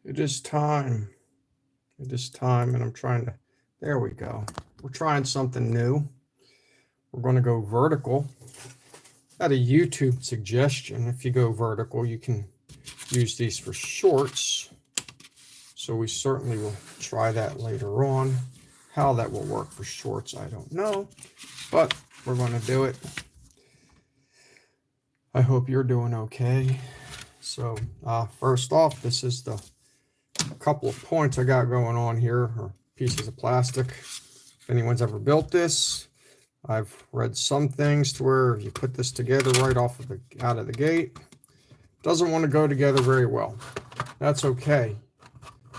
It is time. It is time, and I'm trying to. There we go. We're trying something new. We're going to go vertical. I had a YouTube suggestion. If you go vertical, you can use these for shorts. So we certainly will try that later on. How that will work for shorts, I don't know, but we're going to do it. I hope you're doing okay. So first off, this is the couple of points I got going on here, or pieces of plastic. If anyone's ever built this, I've read some things to where you put this together right off of out of the gate. Doesn't want to go together very well. That's okay.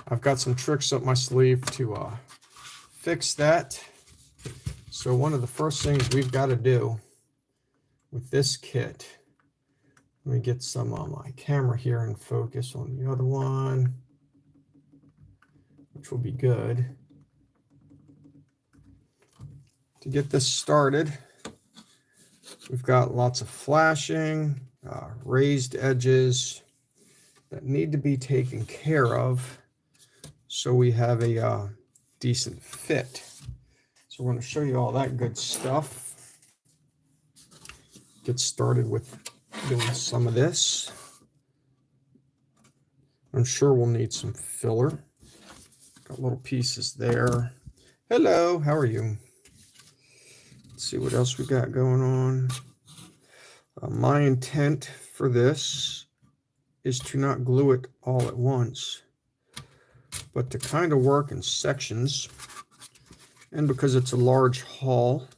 I've got some tricks up my sleeve to fix that. So one of the first things we've got to do with this kit, let me get some my camera here and focus on the other one, which will be good. To get this started, we've got lots of flashing, raised edges that need to be taken care of so we have a decent fit. So we're going to show you all that good stuff. Get started with doing some of this. I'm sure we'll need some filler. Got little pieces there. Hello, how are you? Let's see what else we got going on. My intent for this is to not glue it all at once, but to kind of work in sections. And because it's a large haul,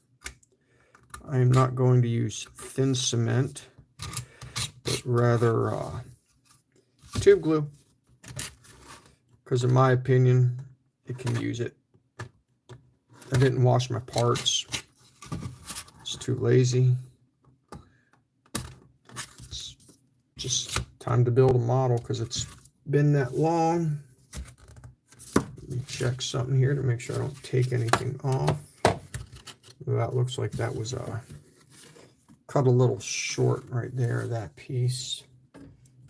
I am not going to use thin cement, but rather tube glue, because in my opinion, it can use it. I didn't wash my parts. It's too lazy. It's just time to build a model because it's been that long. Let me check something here to make sure I don't take anything off. That looks like that was cut a little short right there, that piece.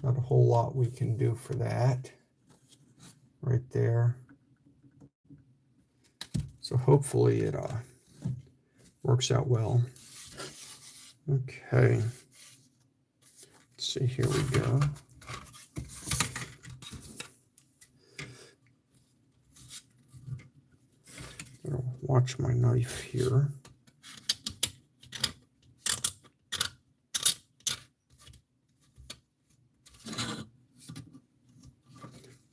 Not a whole lot we can do for that right there. So hopefully it works out well. Okay. Let's see, here we go. I'll watch my knife here.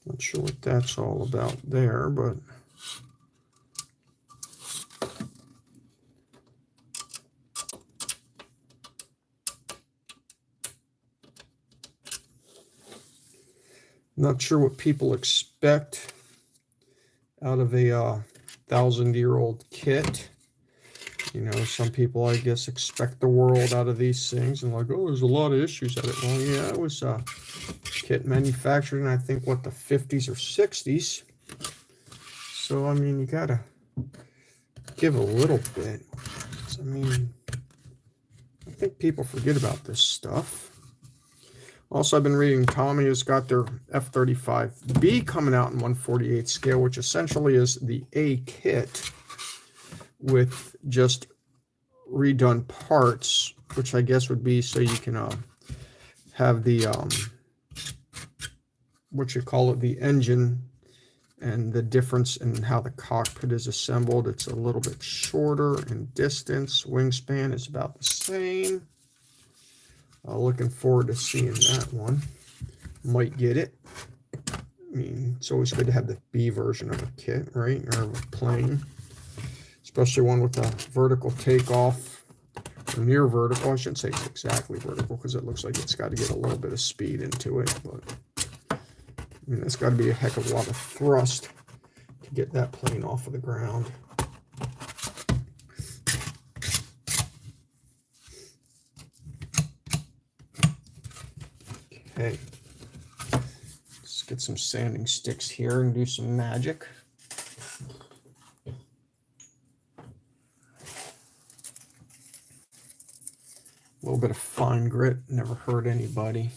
Not sure what that's all about there, but not sure what people expect out of a 1,000-year-old kit. You know, some people, I guess, expect the world out of these things and like, oh, there's a lot of issues at it. Well, yeah, it was kit manufactured in, I think, what, the 50s or 60s. So, I mean, you gotta give a little bit. I mean, I think people forget about this stuff. Also, I've been reading Tommy has got their F-35B coming out in 1/48 scale, which essentially is the A kit with just redone parts, which I guess would be so you can have the what you call it, the engine, and the difference in how the cockpit is assembled. It's a little bit shorter in distance. Wingspan is about the same. Looking forward to seeing that one. Might get it. I mean, it's always good to have the B version of a kit, right? Or of a plane. Especially one with a vertical takeoff. Or near vertical. I shouldn't say it's exactly vertical because it looks like it's got to get a little bit of speed into it. But I mean, it's got to be a heck of a lot of thrust to get that plane off of the ground. Okay, let's get some sanding sticks here and do some magic. A little bit of fine grit, never hurt anybody.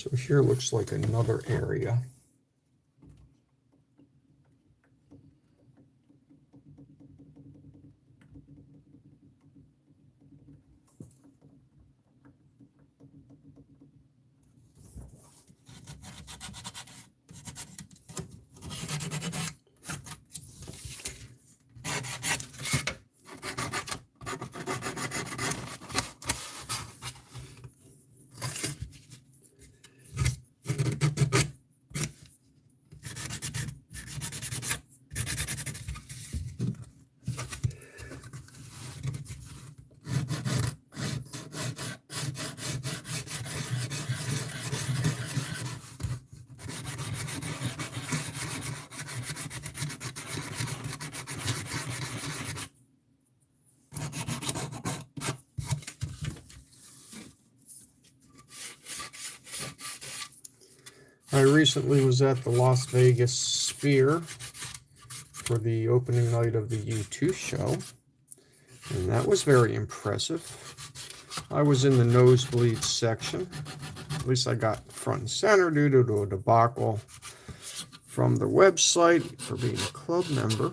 So here looks like another area. I recently was at the Las Vegas Sphere for the opening night of the U.S. show, and that was very impressive. I was in the nosebleed section. At least I got front and center due to a debacle from the website for being a club member.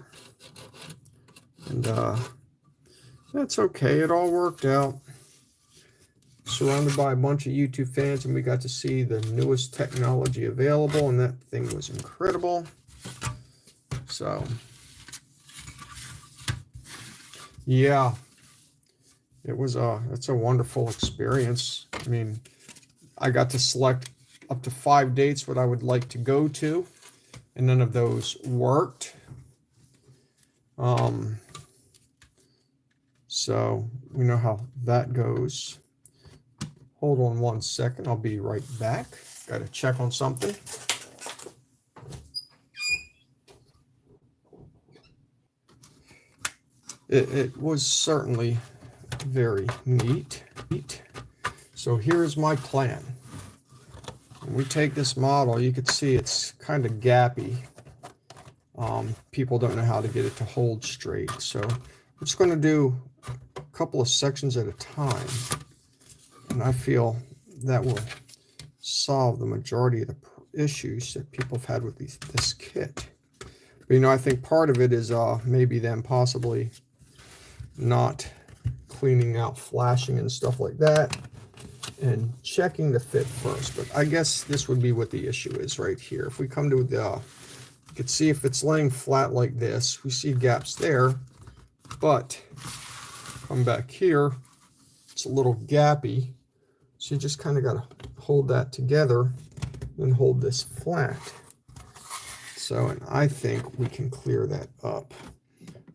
And that's okay. It all worked out. Surrounded by a bunch of YouTube fans, and we got to see the newest technology available, and that thing was incredible. So, yeah, it's a wonderful experience. I mean, I got to select up to 5 dates what I would like to go to, and none of those worked. So we know how that goes. Hold on 1 second. I'll be right back. Got to check on something. It was certainly very neat. So here's my plan. When we take this model, you can see it's kind of gappy. People don't know how to get it to hold straight. So I'm just going to do a couple of sections at a time. And I feel that will solve the majority of the issues that people have had with this kit. But, I think part of it is maybe them possibly not cleaning out flashing and stuff like that and checking the fit first. But I guess this would be what the issue is right here. If we come to you can see if it's laying flat like this, we see gaps there, but come back here, it's a little gappy. So you just kind of got to hold that together and hold this flat. So, and I think we can clear that up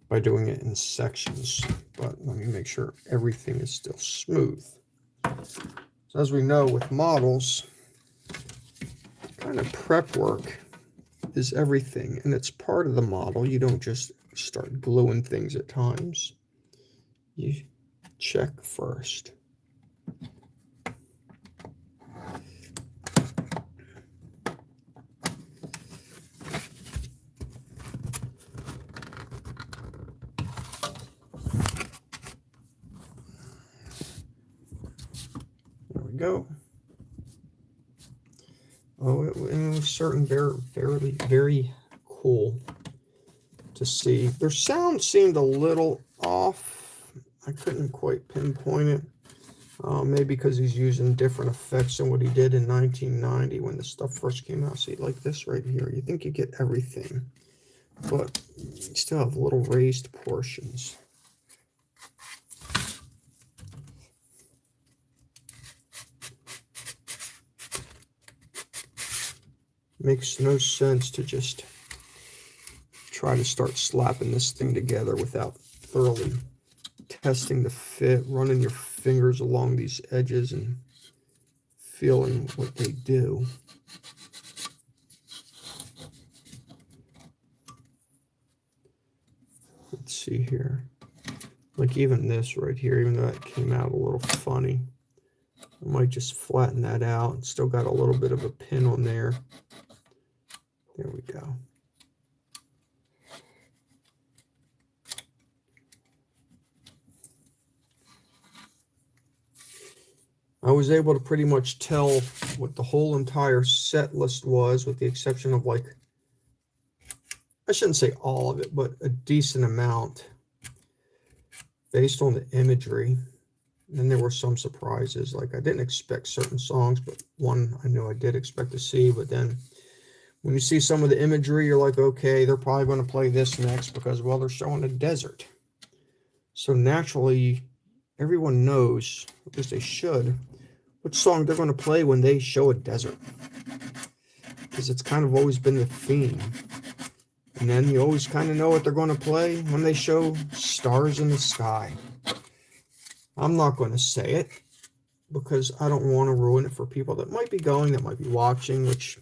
by doing it in sections. But let me make sure everything is still smooth. So as we know with models, kind of prep work is everything. And it's part of the model. You don't just start gluing things at times. You check first. Go. Oh, it was certainly very cool to see. Their sound seemed a little off. I couldn't quite pinpoint it. Maybe because he's using different effects than what he did in 1990 when the stuff first came out. See, like this right here. You think you get everything, but you still have little raised portions. Makes no sense to just try to start slapping this thing together without thoroughly testing the fit, running your fingers along these edges and feeling what they do. Let's see here. Like even this right here, even though that came out a little funny, I might just flatten that out. It's still got a little bit of a pin on there. There we go. I was able to pretty much tell what the whole entire set list was, with the exception of, like, I shouldn't say all of it, but a decent amount based on the imagery. And then there were some surprises. Like, I didn't expect certain songs, but one I knew I did expect to see. But then when you see some of the imagery, you're like, okay, they're probably going to play this next because, well, they're showing a desert. So naturally, everyone knows, at least they should, which song they're going to play when they show a desert. Because it's kind of always been the theme. And then you always kind of know what they're going to play when they show stars in the sky. I'm not going to say it because I don't want to ruin it for people that might be going, that might be watching, which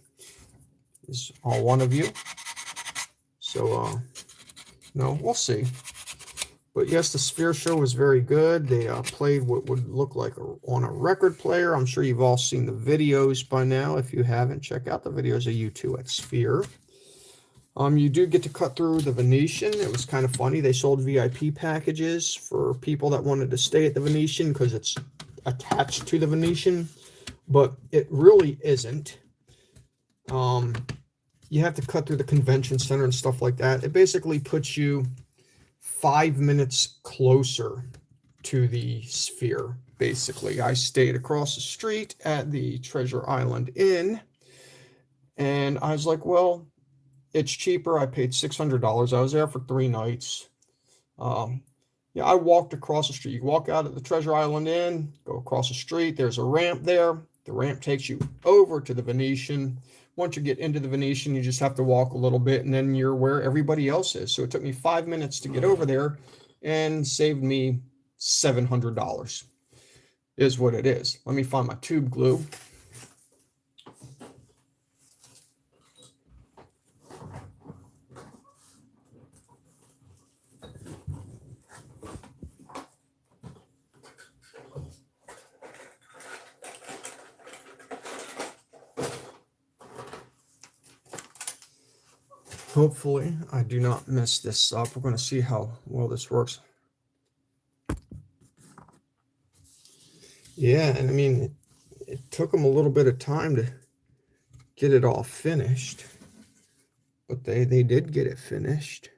is all one of you. So, no, we'll see. But yes, the Sphere show was very good. They played what would look like on a record player. I'm sure you've all seen the videos by now. If you haven't, check out the videos of U2 at Sphere. You do get to cut through the Venetian. It was kind of funny. They sold VIP packages for people that wanted to stay at the Venetian because it's attached to the Venetian, but it really isn't. You have to cut through the convention center and stuff like that. It basically puts you 5 minutes closer to the Sphere, basically. I stayed across the street at the Treasure Island Inn, and I was like, well, it's cheaper. I paid $600. I was there for 3 nights. Yeah, I walked across the street. You walk out of the Treasure Island Inn, go across the street. There's a ramp there. The ramp takes you over to the Venetian. Once you get into the Venetian, you just have to walk a little bit, and then you're where everybody else is. So it took me 5 minutes to get over there and saved me $700 is what it is. Let me find my tube glue. Hopefully, I do not mess this up. We're going to see how well this works. Yeah, and I mean, it took them a little bit of time to get it all finished, but they did get it finished.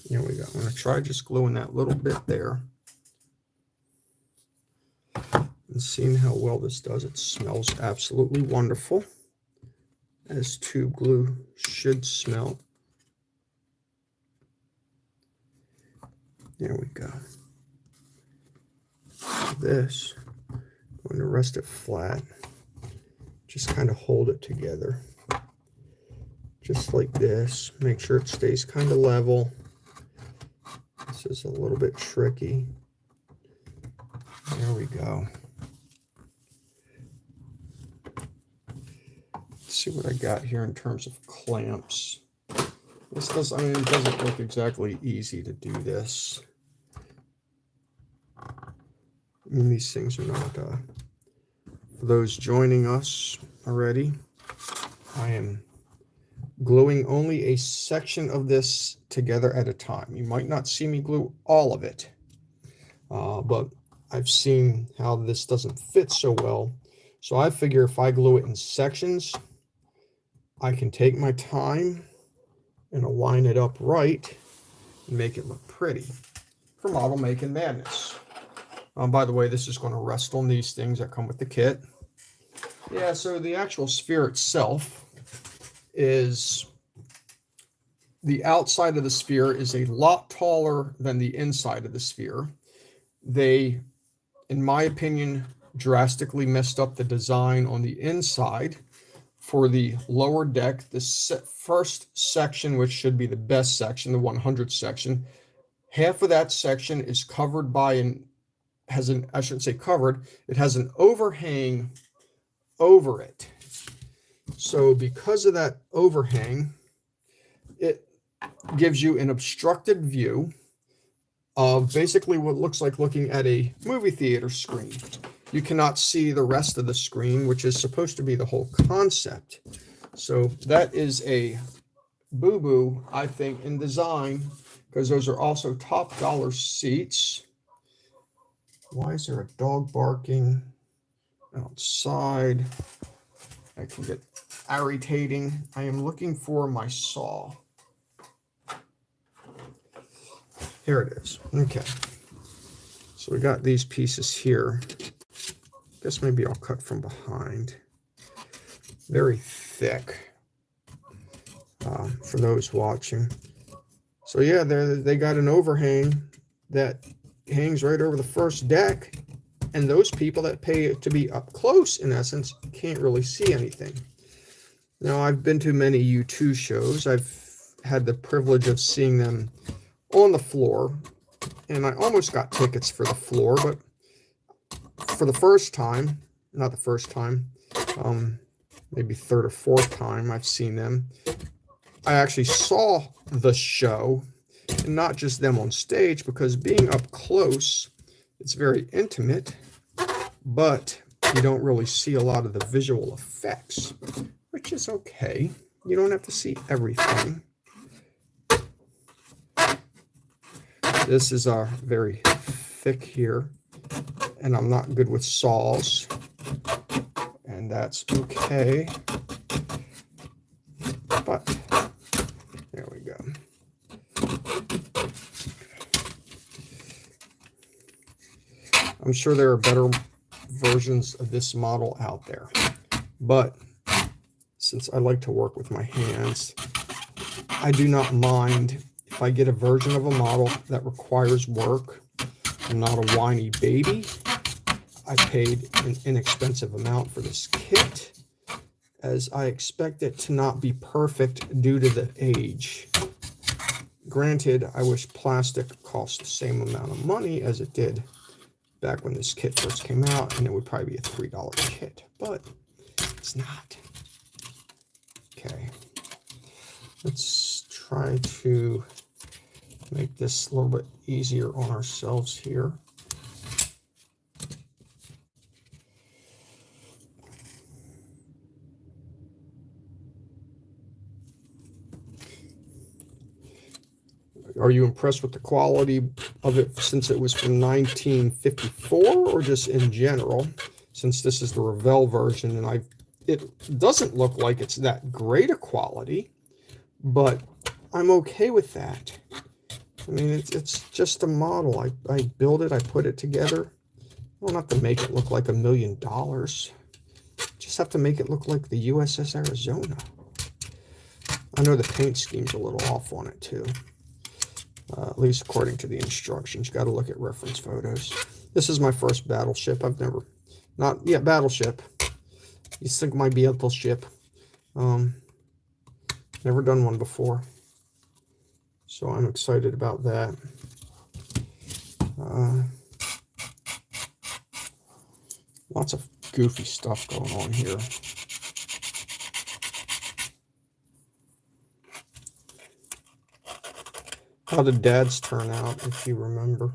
There we go. I'm going to try just gluing that little bit there. And seeing how well this does. It smells absolutely wonderful, as tube glue should smell. There we go. This, I'm going to rest it flat. Just kind of hold it together. Just like this. Make sure it stays kind of level. This is a little bit tricky. There we go. Let's see what I got here in terms of clamps. This does, I mean, it doesn't look exactly easy to do this. I mean, these things are not, for those joining us already, I am gluing only a section of this together at a time. You might not see me glue all of it, but I've seen how this doesn't fit so well. So I figure if I glue it in sections, I can take my time and align it up right and make it look pretty for model making madness. By the way, this is going to rest on these things that come with the kit. Yeah, so the actual sphere itself is, the outside of the sphere is a lot taller than the inside of the sphere. They, in my opinion, drastically messed up the design on the inside for the lower deck. The first section, which should be the best section, the 100 section, half of that section is covered by I shouldn't say covered, it has an overhang over it. So because of that overhang, it gives you an obstructed view of basically what looks like looking at a movie theater screen. you cannot see the rest of the screen, which is supposed to be the whole concept. So that is a boo-boo, I think, in design, because those are also top dollar seats. Why is there a dog barking outside? That can get irritating. I am looking for my saw. Here it is. Okay. So we got these pieces here. Guess maybe I'll cut from behind. Very thick for those watching. So yeah, they got an overhang that hangs right over the first deck, and those people that pay to be up close, in essence, can't really see anything. Now, I've been to many U.S. shows. I've had the privilege of seeing them on the floor, and I almost got tickets for the floor, but for the first time, not the first time, maybe third or fourth time I've seen them, I actually saw the show, and not just them on stage, because being up close, it's very intimate, but you don't really see a lot of the visual effects, which is okay. You don't have to see everything. This is very thick here, and I'm not good with saws, and that's okay. But there we go. I'm sure there are better versions of this model out there, but since I like to work with my hands, I do not mind if I get a version of a model that requires work. I'm not a whiny baby. I paid an inexpensive amount for this kit, as I expect it to not be perfect due to the age. Granted, I wish plastic cost the same amount of money as it did back when this kit first came out, and it would probably be a $3 kit, but it's not. Okay, let's try to make this a little bit easier on ourselves here. Are you impressed with the quality of it since it was from 1954, or just in general? Since this is the Revell version, and it doesn't look like it's that great a quality, but I'm okay with that. I mean, it's just a model. I build it, I put it together. I don't have to make it look like $1 million. Just have to make it look like the U.S.S. Arizona. I know the paint scheme's a little off on it too. At least according to the instructions. You got to look at reference photos. This is my first battleship. I've never, not yet battleship. You think my battleship. Never done one before, so I'm excited about that. Lots of goofy stuff going on here. How did Dad's turn out, if you remember?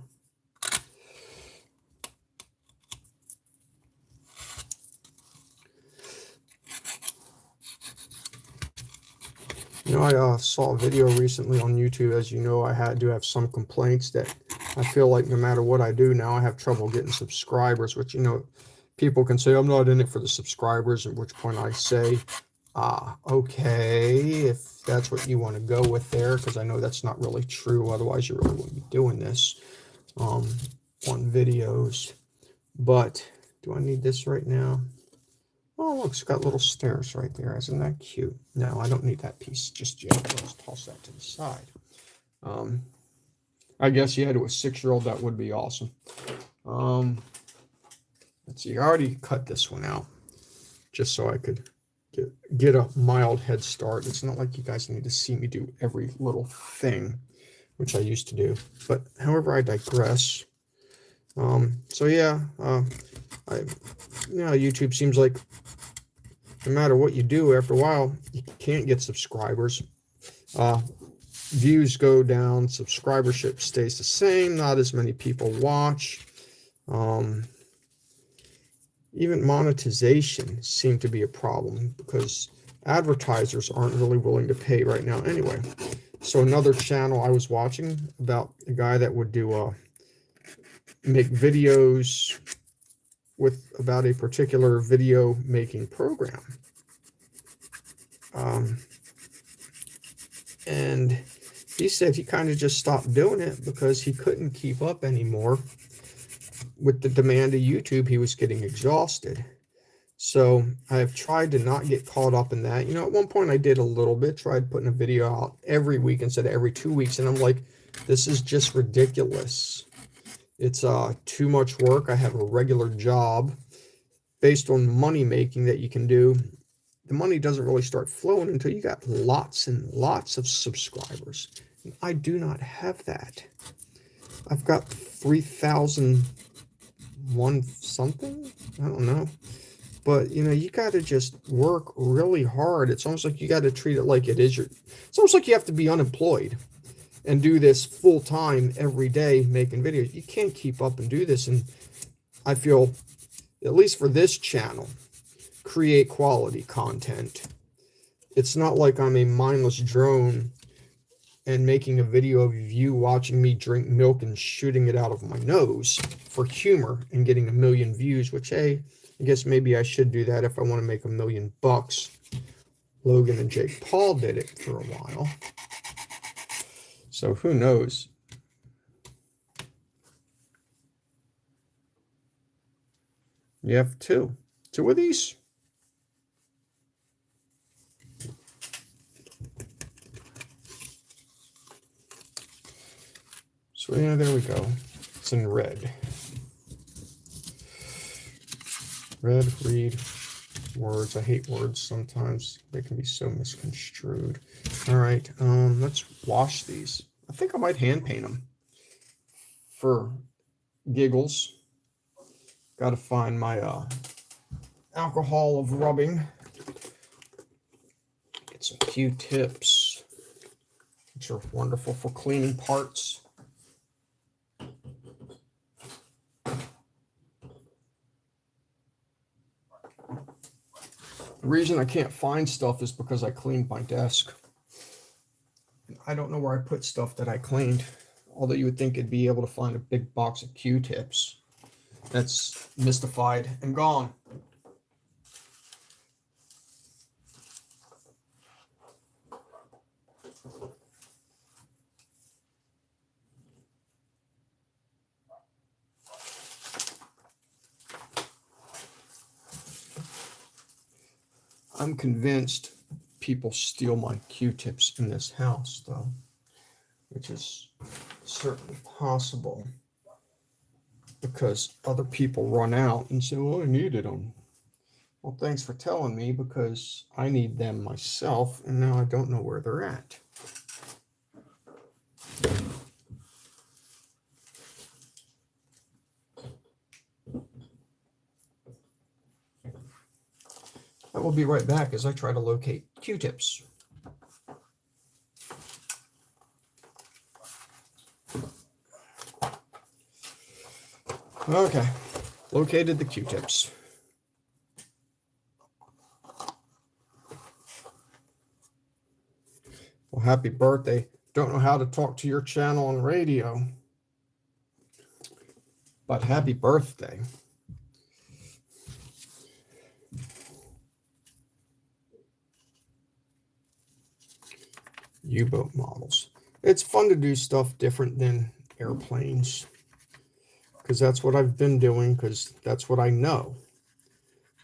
You know, I saw a video recently on YouTube. As you know, I do have some complaints that I feel like no matter what I do now, I have trouble getting subscribers, which, you know, people can say, I'm not in it for the subscribers, at which point I say, okay, if that's what you want to go with there, because I know that's not really true. Otherwise, you really wouldn't be doing this on videos. But do I need this right now? Oh, look, it's got little stairs right there. Isn't that cute? No, I don't need that piece just yet. Let's toss that to the side. I guess, yeah, to a 6-year-old, that would be awesome. Let's see. I already cut this one out just so I could get a mild head start. It's not like you guys need to see me do every little thing, which I used to do. But however, I digress. So yeah, YouTube seems like no matter what you do, after a while, you can't get subscribers. Views go down, subscribership stays the same, not as many people watch. even monetization seemed to be a problem because advertisers aren't really willing to pay right now anyway. So another channel I was watching about a guy that would do make videos about a particular video making program. And he said he kind of just stopped doing it because he couldn't keep up anymore with the demand of YouTube. He was getting exhausted. So I've tried to not get caught up in that. You know, at one point I did a little bit, tried putting a video out every week instead of every 2 weeks. And I'm like, this is just ridiculous. It's too much work. I have a regular job based on money making that you can do. The money doesn't really start flowing until you got lots and lots of subscribers. And I do not have that. I've got 3,001 something. I don't know. But, you know, you got to just work really hard. It's almost like you got to treat it like it is it's almost like you have to be unemployed and do this full time every day making videos. You can't keep up and do this. And I feel, at least for this channel, create quality content. It's not like I'm a mindless drone and making a video of you watching me drink milk and shooting it out of my nose for humor and getting 1 million views, which, hey, I guess maybe I should do that if I want to make $1 million bucks. Logan and Jake Paul did it for a while. So who knows? You have two of these. So yeah, there we go. It's in red. Red, read, words. I hate words sometimes. They can be so misconstrued. All right, let's wash these. I think I might hand paint them for giggles. Got to find my alcohol of rubbing. Get some Q-tips, which are wonderful for cleaning parts. The reason I can't find stuff is because I cleaned my desk. I don't know where I put stuff that I cleaned, although you would think it'd be able to find a big box of Q-tips. That's mystified and gone. I'm convinced people steal my Q-tips in this house, though, which is certainly possible because other people run out and say, well, I needed them. Well, thanks for telling me, because I need them myself, and now I don't know where they're at. I will be right back as I try to locate Q-tips. Okay, located the Q-tips. Well, happy birthday. Don't know how to talk to your channel on radio, but happy birthday. U-boat models. It's fun to do stuff different than airplanes, because that's what I've been doing, because that's what I know.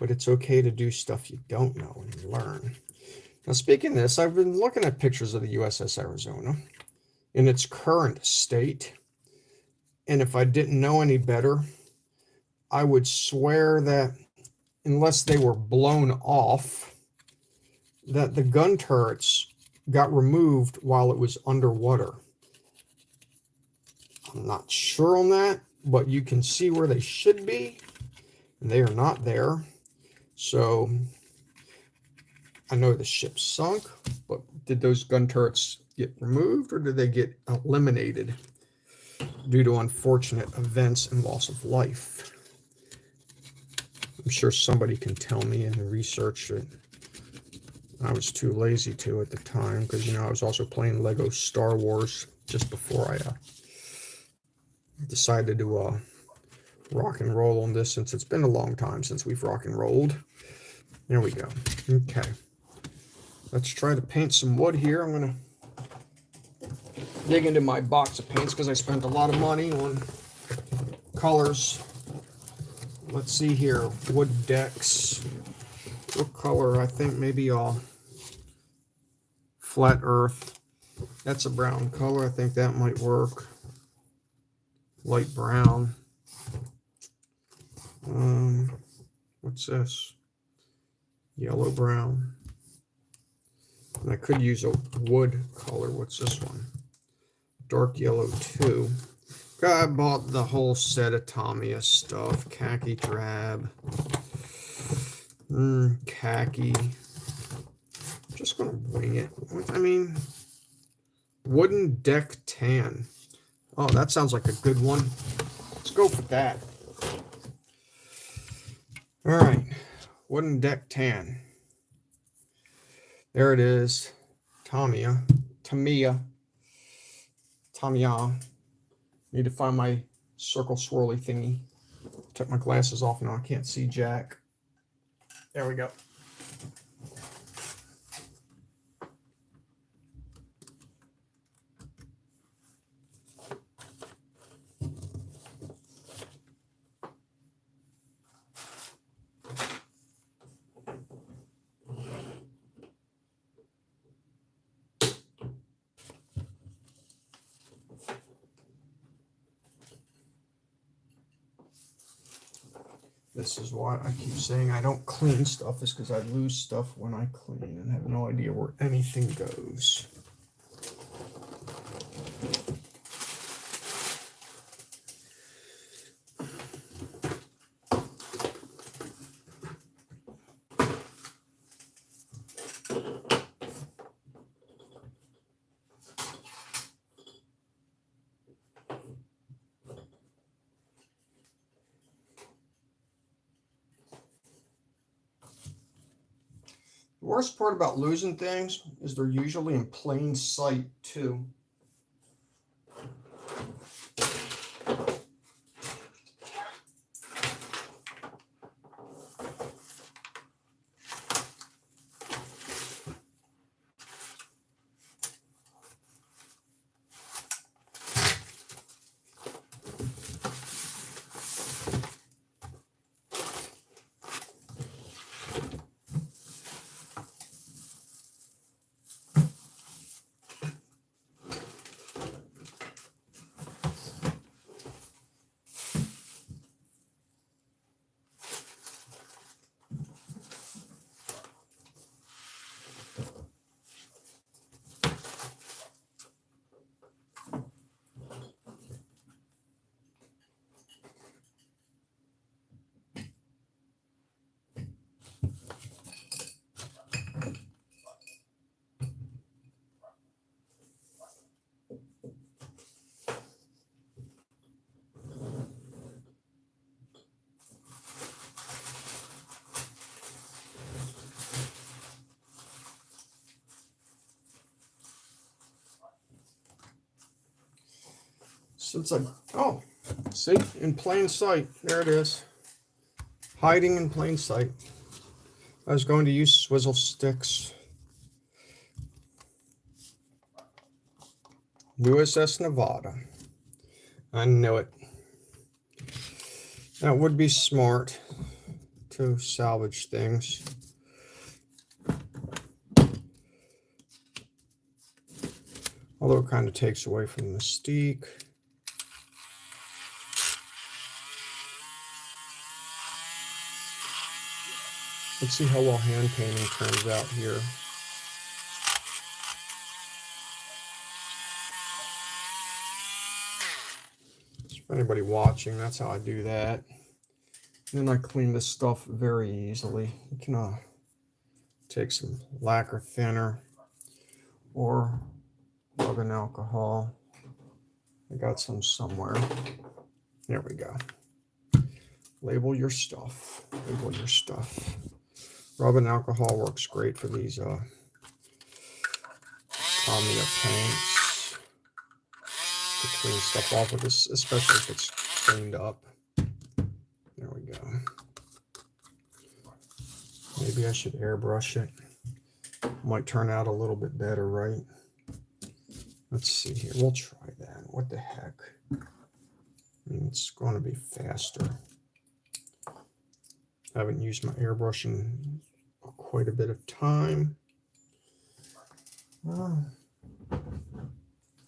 But it's okay to do stuff you don't know and learn. Now, speaking of this, I've been looking at pictures of the U.S.S. Arizona in its current state. And if I didn't know any better, I would swear that unless they were blown off, that the gun turrets got removed while it was underwater. I'm not sure on that, but you can see where they should be, and they are not there. So I know the ship sunk, but did those gun turrets get removed, or did they get eliminated due to unfortunate events and loss of life? I'm sure somebody can tell me and research it. I was too lazy to at the time because, you know, I was also playing Lego Star Wars just before I decided to rock and roll on this, since it's been a long time since we've rock and rolled. There we go. Okay. Let's try to paint some wood here. I'm going to dig into my box of paints because I spent a lot of money on colors. Let's see here. Wood decks. What color? I think maybe flat earth. That's a brown color. I think that might work. Light brown. What's this? Yellow brown. And I could use a wood color. What's this one? Dark yellow too. I bought the whole set of Tamiya stuff. Khaki drab. Khaki. Just gonna wing it. I mean, wooden deck tan. Oh, that sounds like a good one. Let's go for that. All right, wooden deck tan. There it is. Tamiya. Need to find my circle swirly thingy. Took my glasses off now. I can't see jack. There we go. This is why I keep saying I don't clean stuff, is because I lose stuff when I clean and have no idea where anything goes. The worst part about losing things is they're usually in plain sight too. Oh, see, in plain sight. There it is. Hiding in plain sight. I was going to use swizzle sticks. U.S.S. Nevada. I knew it. That would be smart to salvage things. Although it kind of takes away from the mystique. Let's see how well hand painting turns out here. So for anybody watching, that's how I do that. And then I clean this stuff very easily. You can take some lacquer thinner or rubbing alcohol. I got some somewhere. There we go. Label your stuff. Label your stuff. Rubbing alcohol works great for these Tamiya paints to clean stuff off with this, especially if it's cleaned up. There we go. Maybe I should airbrush it. Might turn out a little bit better, right? Let's see here. We'll try that. What the heck? I mean, it's going to be faster. I haven't used my airbrush in quite a bit of time.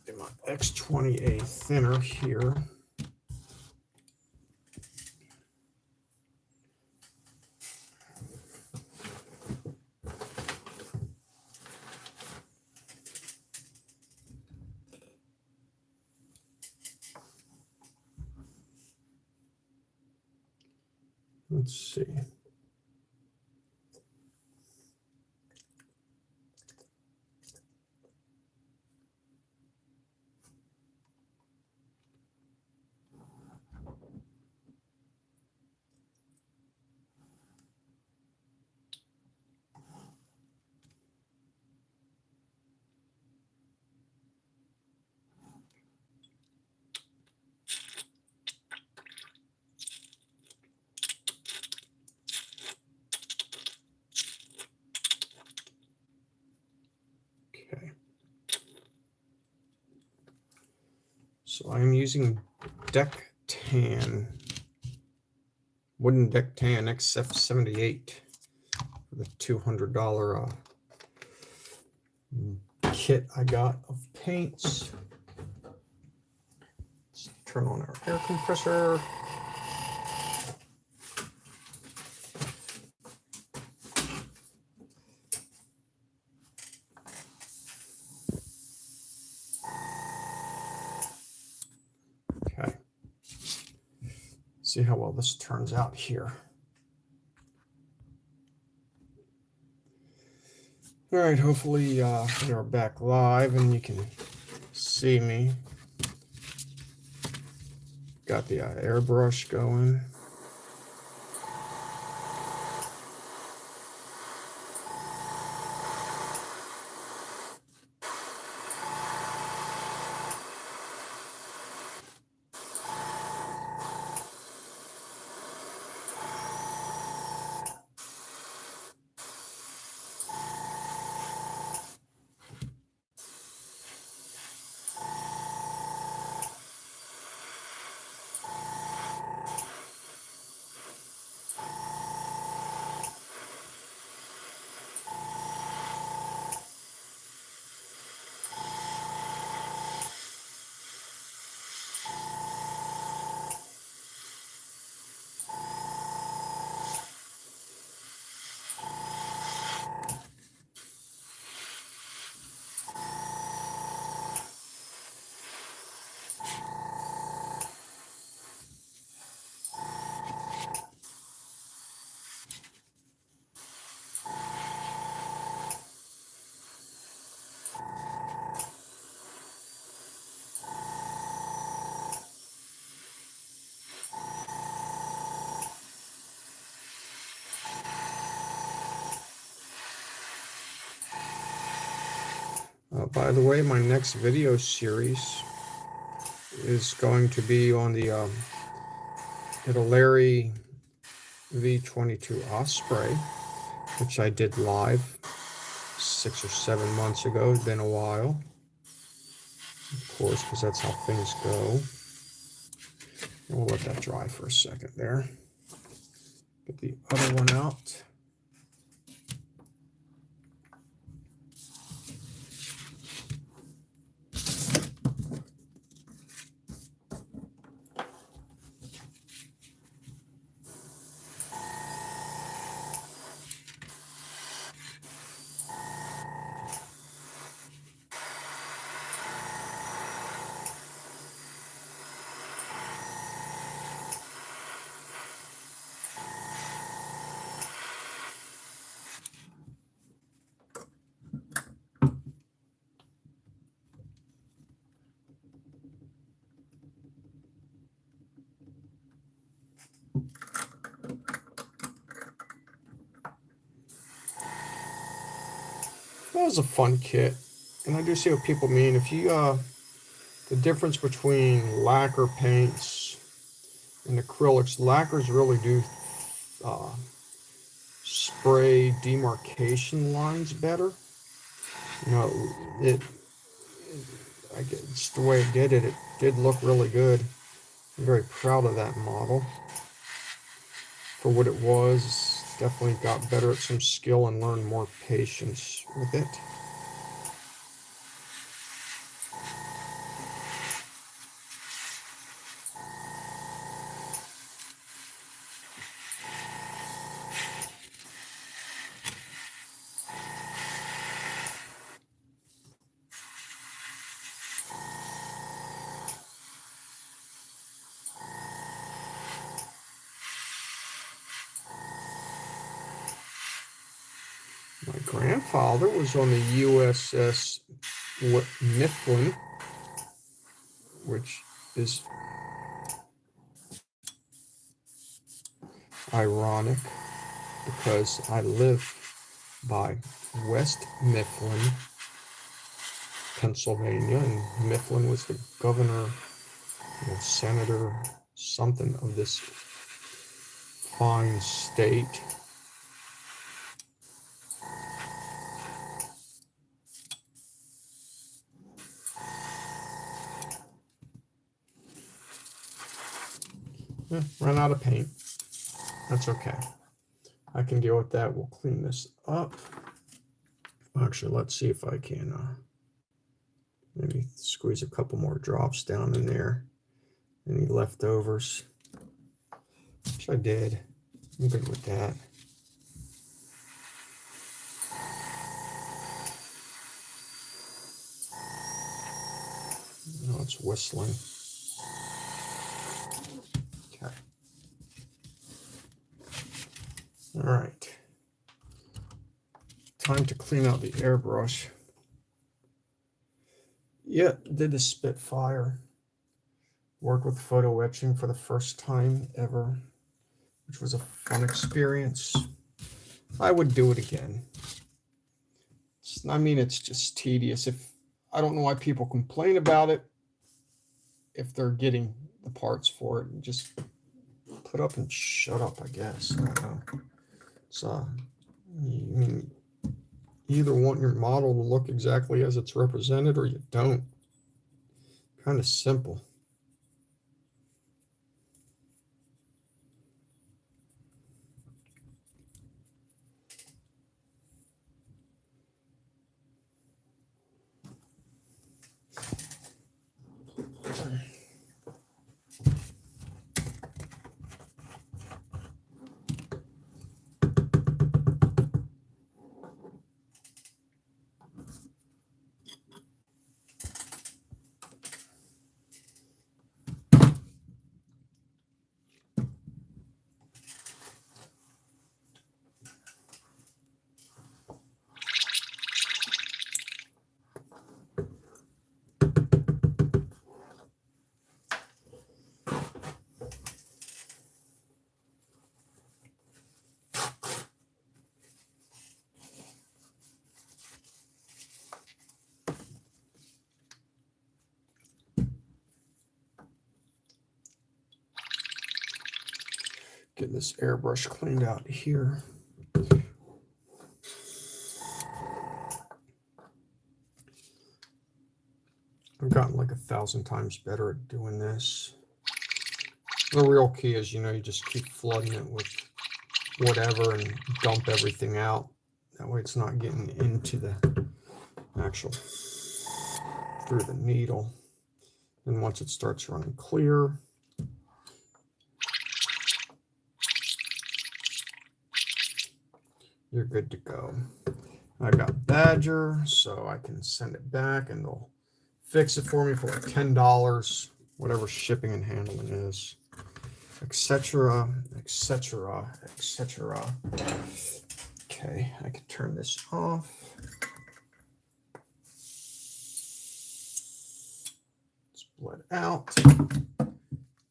Get my X20A thinner here. Let's see. Okay. So I'm using Deck Tan, wooden Deck Tan XF78 for the $200 kit I got of paints. Let's turn on our air compressor. Okay. See how well this turns out here. All right, hopefully we are back live and you can see me. Got the airbrush going. By the way, my next video series is going to be on the Italeri V22 Osprey, which I did live 6 or 7 months ago. It's been a while, of course, because that's how things go. We'll let that dry for a second there. Get the other one out. was a fun kit. And I do see what people mean. If you, the difference between lacquer paints and acrylics, lacquers really do spray demarcation lines better. You know, I guess the way it did it, it did look really good. I'm very proud of that model for what it was. Definitely got better at some skill and learned more patience with it. My grandfather was on the U.S.S. Mifflin, which is ironic because I live by West Mifflin, Pennsylvania, and Mifflin was the governor, senator, something of this fine state. Ran out of paint. That's okay. I can deal with that. We'll clean this up. Actually, let's see if I can maybe squeeze a couple more drops down in there. Any leftovers? Which I did. I'm good with that. No, it's whistling. Okay. All right. Time to clean out the airbrush. Yeah, did the Spitfire. Worked with photo etching for the first time ever, which was a fun experience. I would do it again. It's just tedious. I don't know why people complain about it if they're getting the parts for it. Just put up and shut up, I guess. I don't know. So, you either want your model to look exactly as it's represented or you don't. Kind of simple. Get this airbrush cleaned out here. I've gotten like 1,000 times better at doing this. The real key is, you just keep flooding it with whatever and dump everything out. That way it's not getting into the actual, through the needle. And once it starts running clear, you're good to go. I got Badger, so I can send it back and they'll fix it for me for like $10, whatever shipping and handling is, etc., etc., etc. Okay, I can turn this off. Split out. A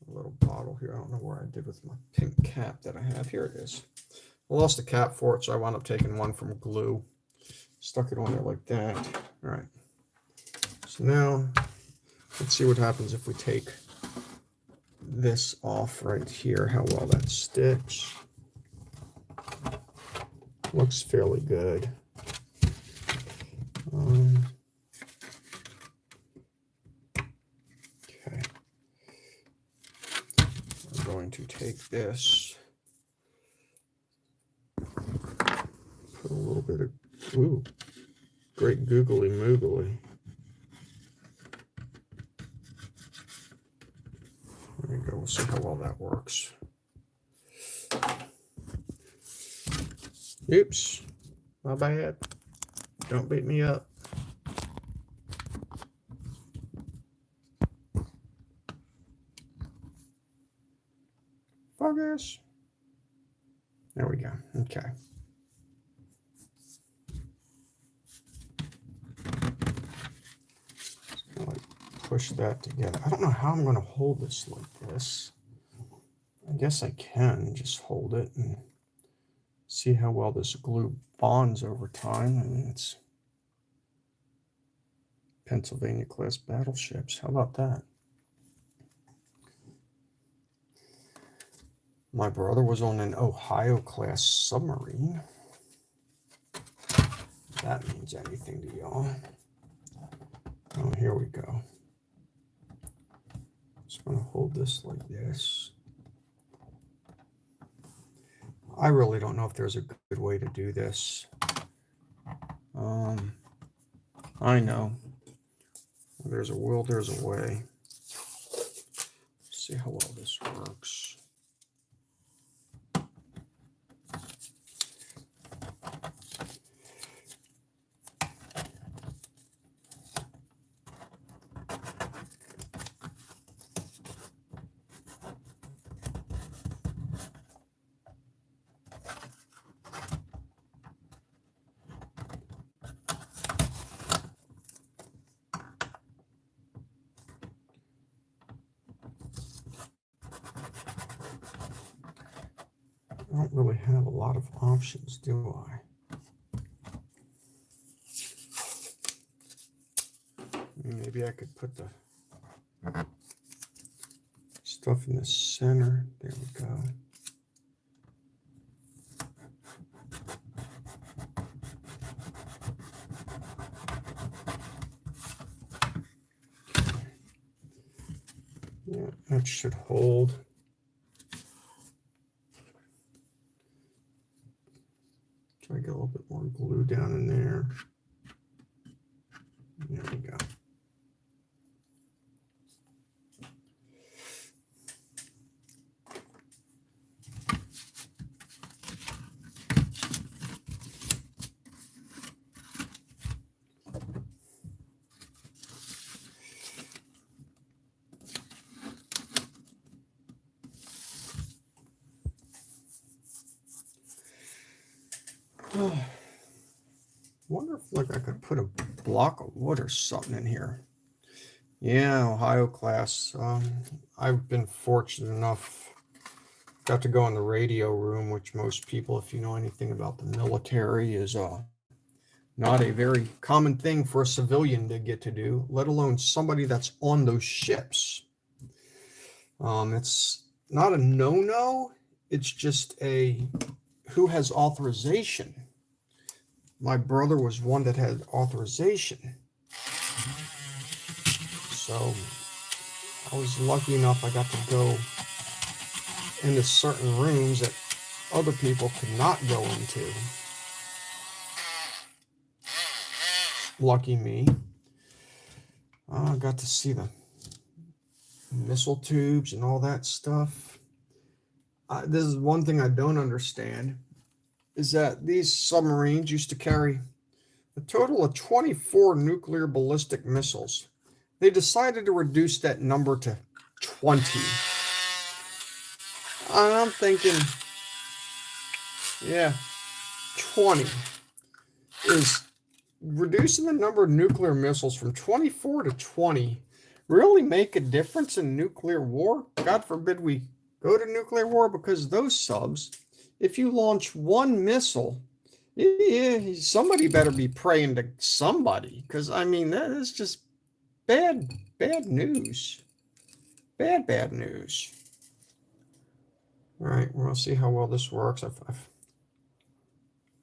little bottle here. I don't know where I did with my pink cap that I have. Here it is. I lost the cap for it, so I wound up taking one from glue. Stuck it on there like that. All right. So now let's see what happens if we take this off right here, how well that sticks. Looks fairly good. Okay. I'm going to take this, put a little bit of, ooh, great googly moogly. There we go. We'll see how well that works. Oops, my bad. Don't beat me up. Focus. There we go. Okay. So like push that together. I don't know how I'm going to hold this like this. I guess I can just hold it and see how well this glue bonds over time. I mean, it's Pennsylvania class battleships. How about that? My brother was on an Ohio class submarine. If that means anything to y'all. Oh, here we go. Just going to hold this like this. I really don't know if there's a good way to do this. I know. There's a will, there's a way. Let's see how well this works. I don't really have a lot of options, do I? Maybe I could put the stuff in the center. There we go. Yeah, that should hold. Try to get a little bit more glue down in there. There we go. Wonder if like I could put a block of wood or something in here. Yeah, Ohio class. I've been fortunate enough, got to go in the radio room, which most people, if you know anything about the military, is not a very common thing for a civilian to get to do, let alone somebody that's on those ships. It's not a no-no. It's just a who has authorization. My brother was one that had authorization. So I was lucky enough I got to go into certain rooms that other people could not go into. Lucky me. I got to see the missile tubes and all that stuff. This is one thing I don't understand, is that these submarines used to carry a total of 24 nuclear ballistic missiles. They decided to reduce that number to 20. I'm thinking, yeah, 20 is reducing the number of nuclear missiles from 24 to 20 really make a difference in nuclear war? God forbid we go to nuclear war, because those subs, if you launch one missile Yeah, somebody better be praying to somebody, because I mean that is just bad news. Bad news. All right, we'll see how well this works. I've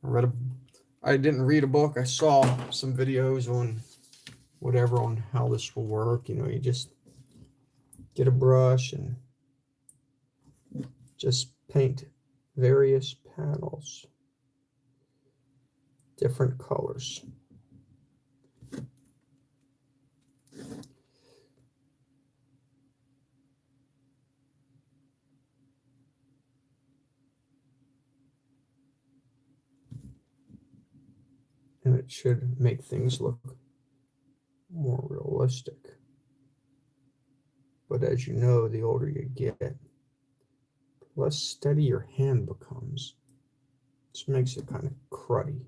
read a, I didn't read a book. I saw some videos on whatever on how this will work. You know, you just get a brush and just paint various panels, different colors. And it should make things look more realistic. But as you know, the older you get, the less steady your hand becomes. This makes it kind of cruddy.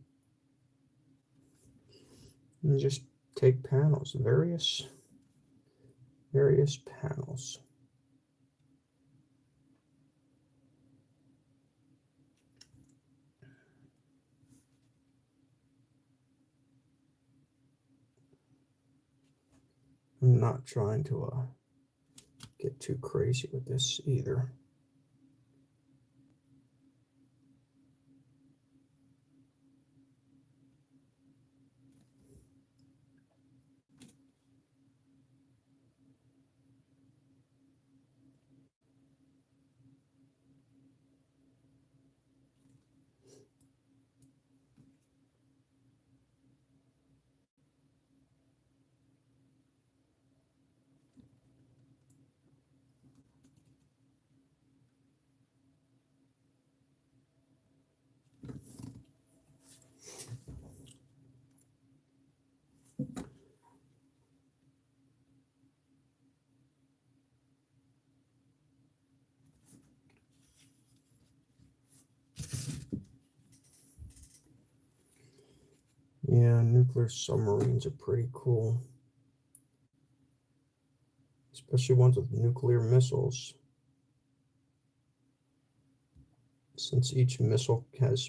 And just take panels, various panels. I'm not trying to get too crazy with this either. Yeah, nuclear submarines are pretty cool, especially ones with nuclear missiles, since each missile has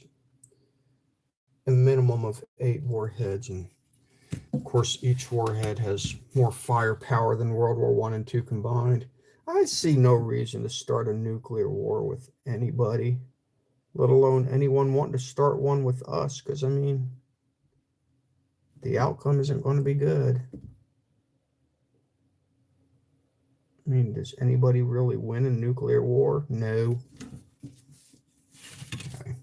a minimum of 8 warheads, and of course each warhead has more firepower than World War I and II combined. I see no reason to start a nuclear war with anybody, let alone anyone wanting to start one with us, because I mean, the outcome isn't going to be good. I mean, does anybody really win a nuclear war? No. Okay.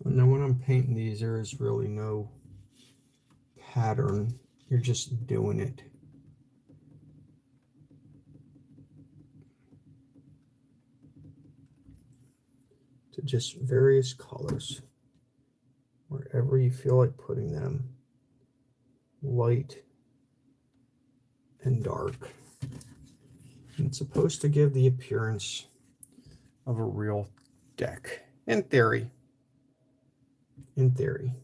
Now when I'm painting these, there is really no pattern. You're just doing it. To just various colors, wherever you feel like putting them, light and dark. And it's supposed to give the appearance of a real deck, in theory. In theory.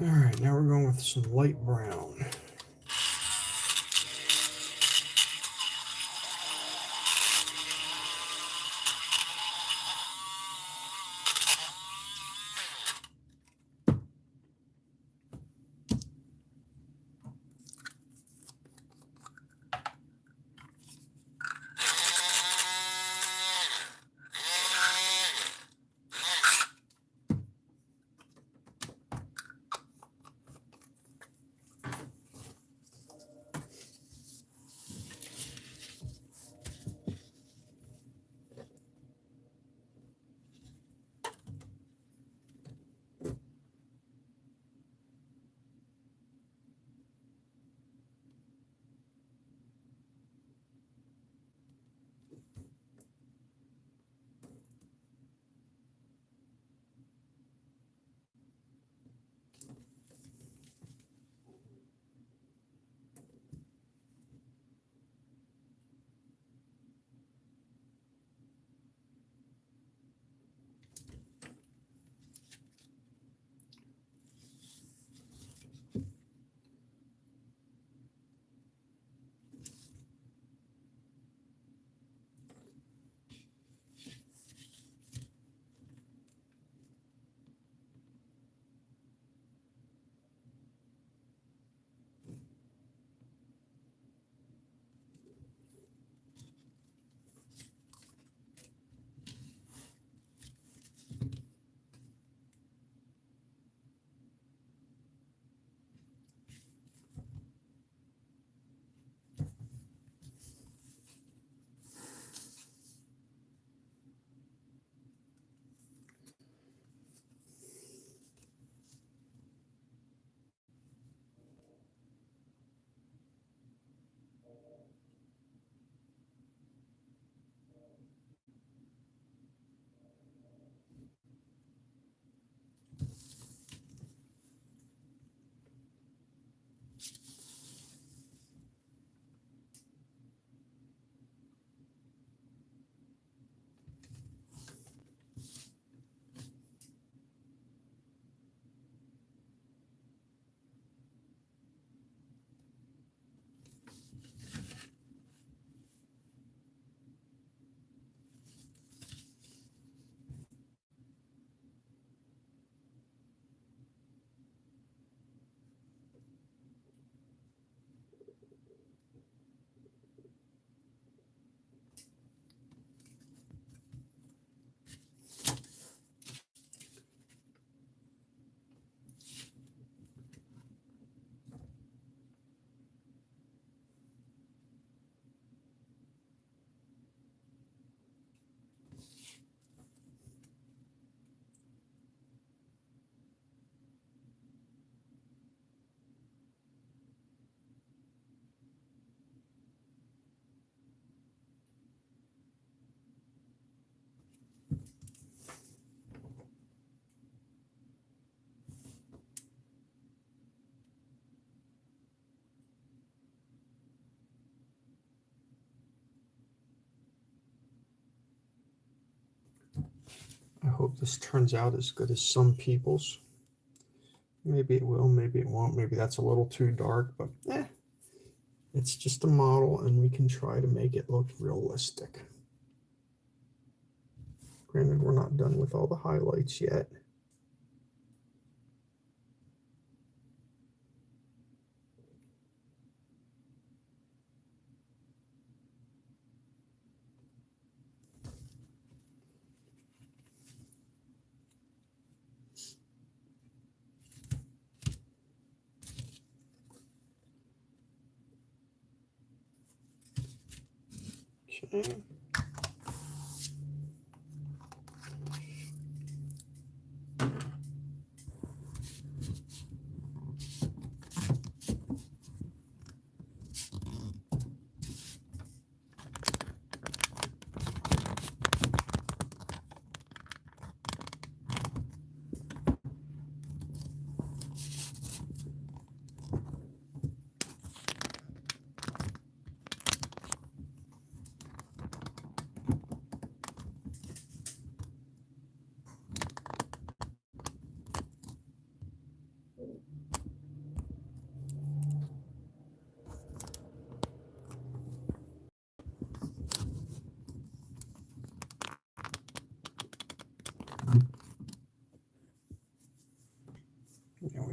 All right, now we're going with some light brown. I hope this turns out as good as some people's. Maybe it will, maybe it won't. Maybe that's a little too dark, but it's just a model and we can try to make it look realistic. Granted, we're not done with all the highlights yet. Okay.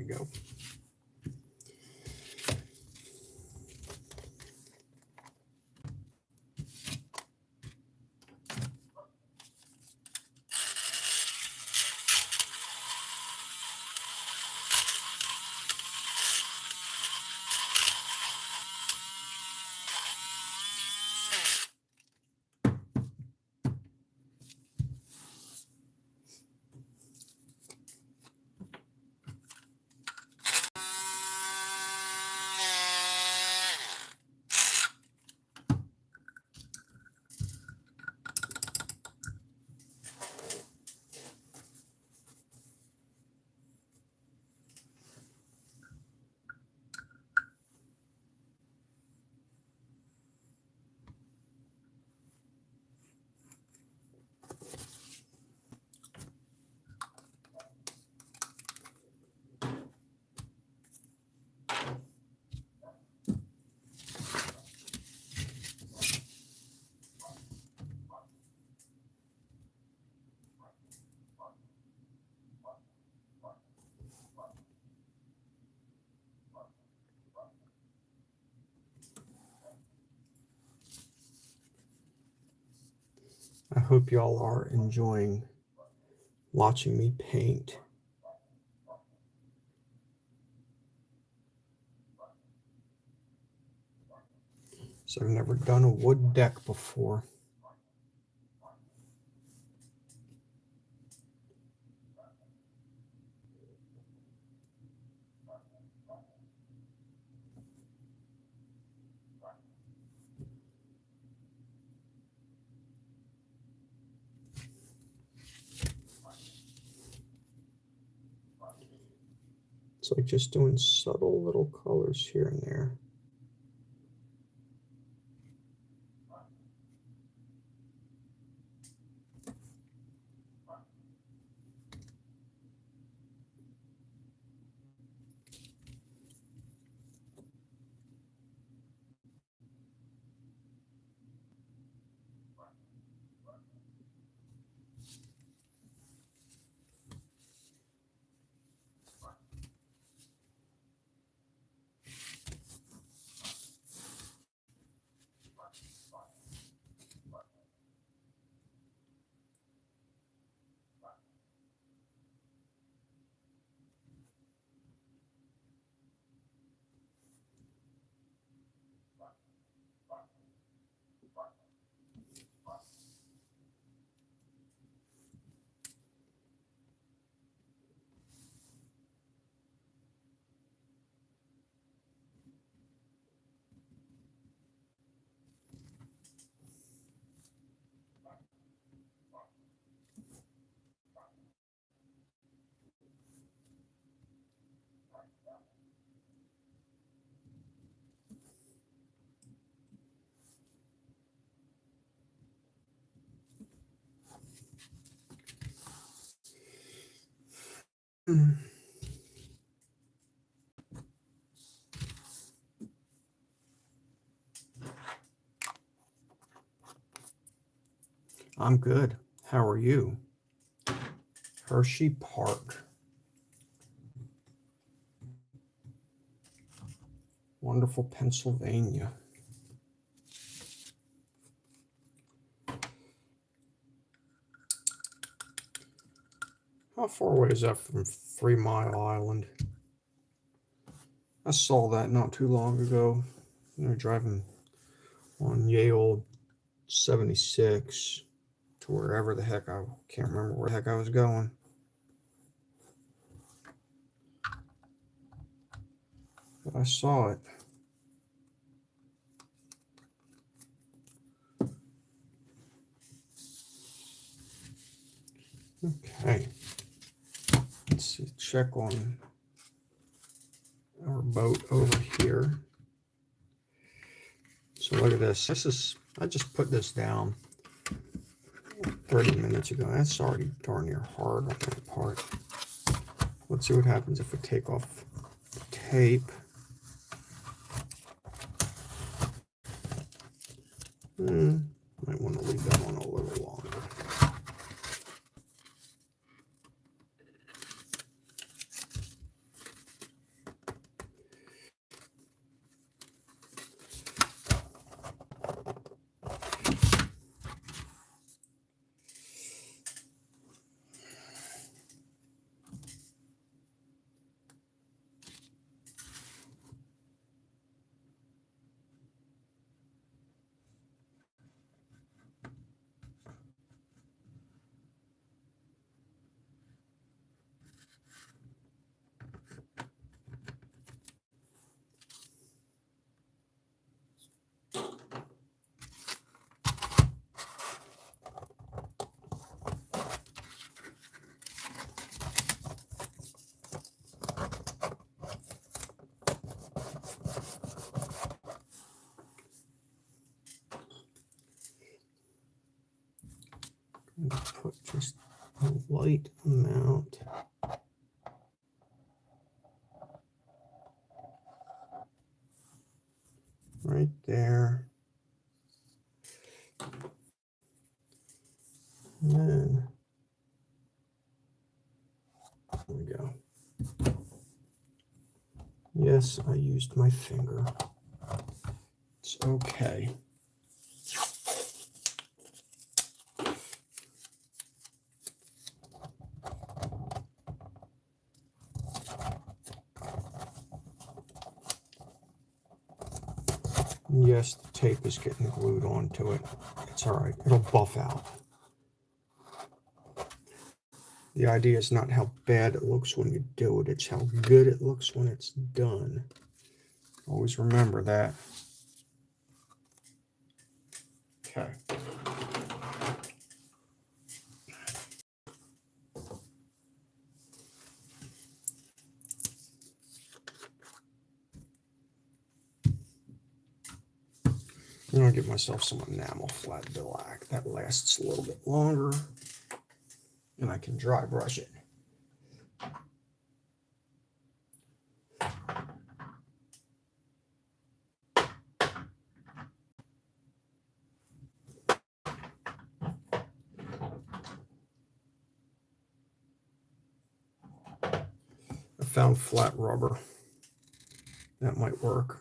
go. I hope y'all are enjoying watching me paint. So I've never done a wood deck before. It's like just doing subtle little colors here and there. I'm good. How are you? Hershey Park. Wonderful Pennsylvania. How far away is that from 3 Mile Island? I saw that not too long ago. They're driving on Yale 76 to wherever the heck I can't remember where the heck I was going. But I saw it. Okay. Let's see, check on our boat over here. So look at this. I just put this down 30 minutes ago. That's already darn near hard on that part. Let's see what happens if we take off the tape. Might want to leave that one a little longer. light amount. Right there. And then, there we go. Yes, I used my finger. It's okay. Yes, the tape is getting glued onto it. It's all right. It'll buff out. The idea is not how bad it looks when you do it. It's how good it looks when it's done. Always remember that. Okay. I'm going to give myself some enamel flat black. That lasts a little bit longer. And I can dry brush it. I found flat rubber. That might work.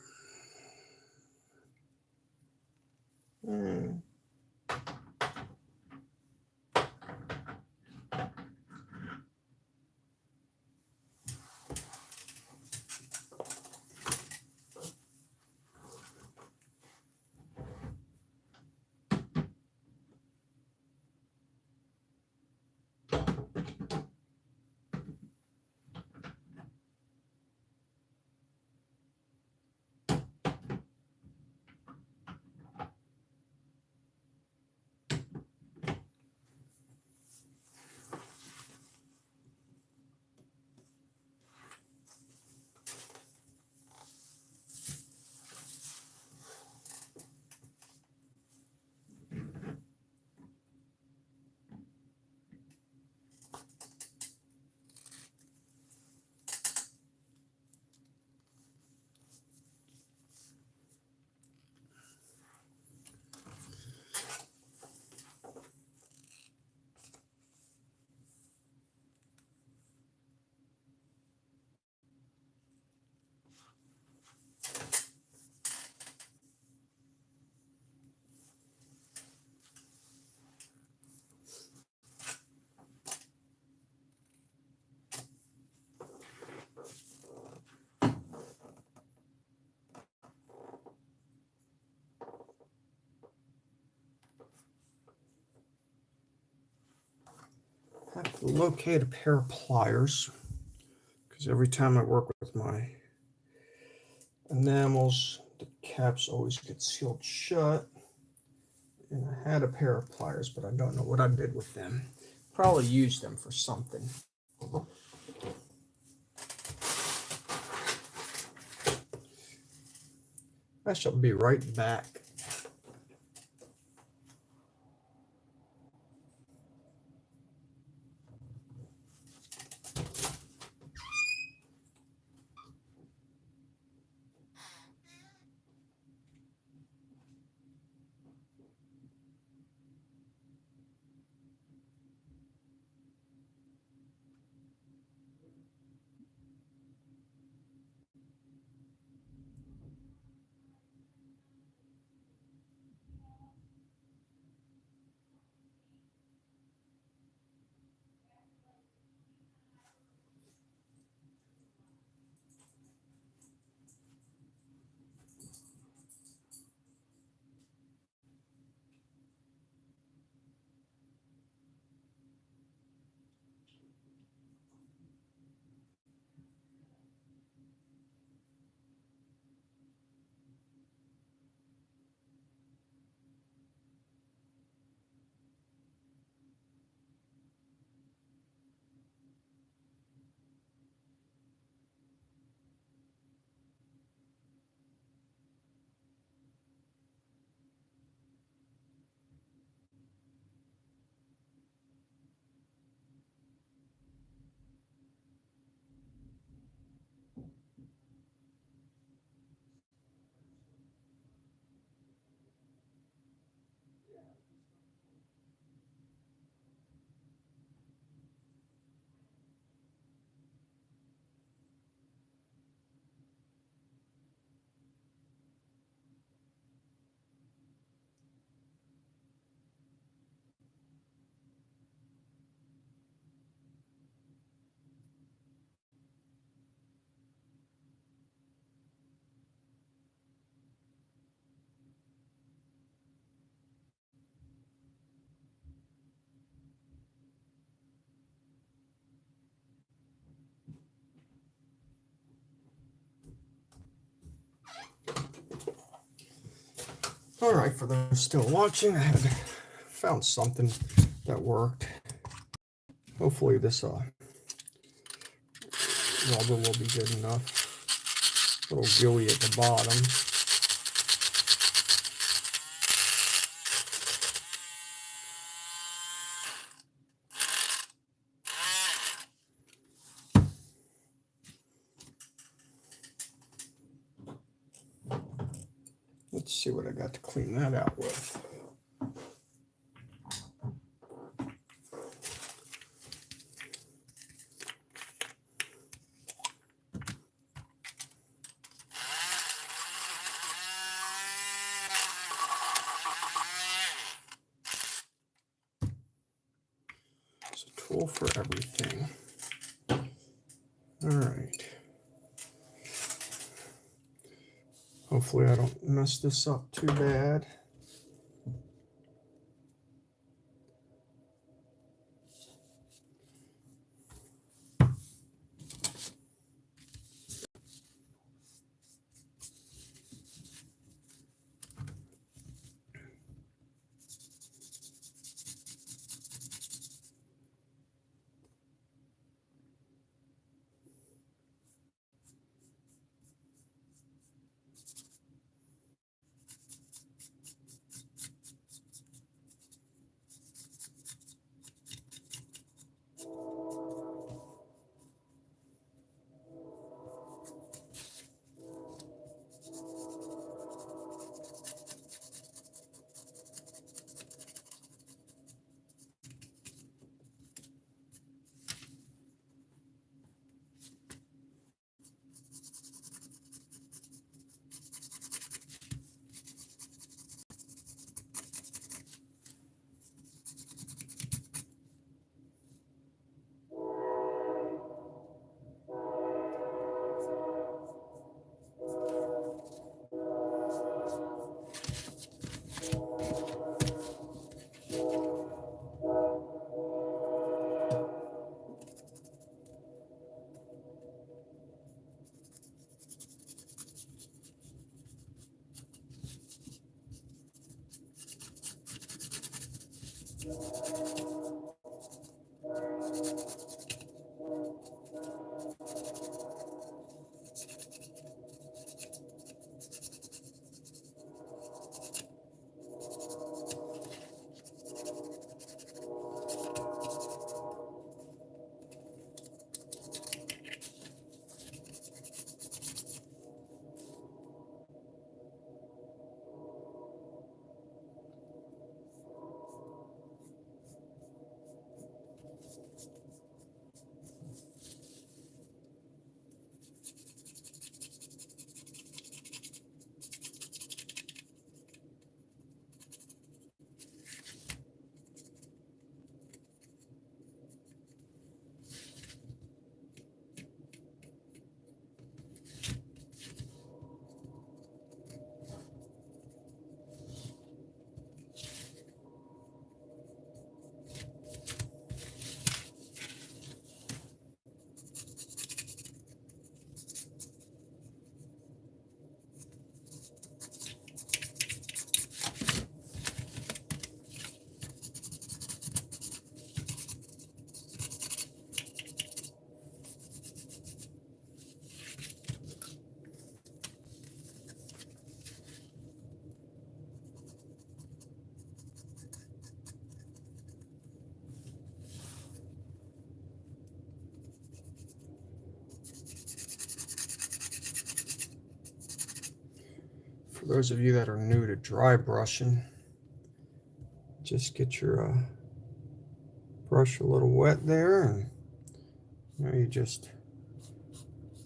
I have to locate a pair of pliers because every time I work with my enamels, the caps always get sealed shut. And I had a pair of pliers, but I don't know what I did with them. Probably used them for something. I shall be right back. All right, for those still watching, I had found something that worked. Hopefully this rubber will be good enough. A little gooey at the bottom. Let's see what I got to clean that out with. It's a tool for everything. All right. Hopefully I don't mess this up too bad. For those of you that are new to dry brushing, just get your brush a little wet there, and you just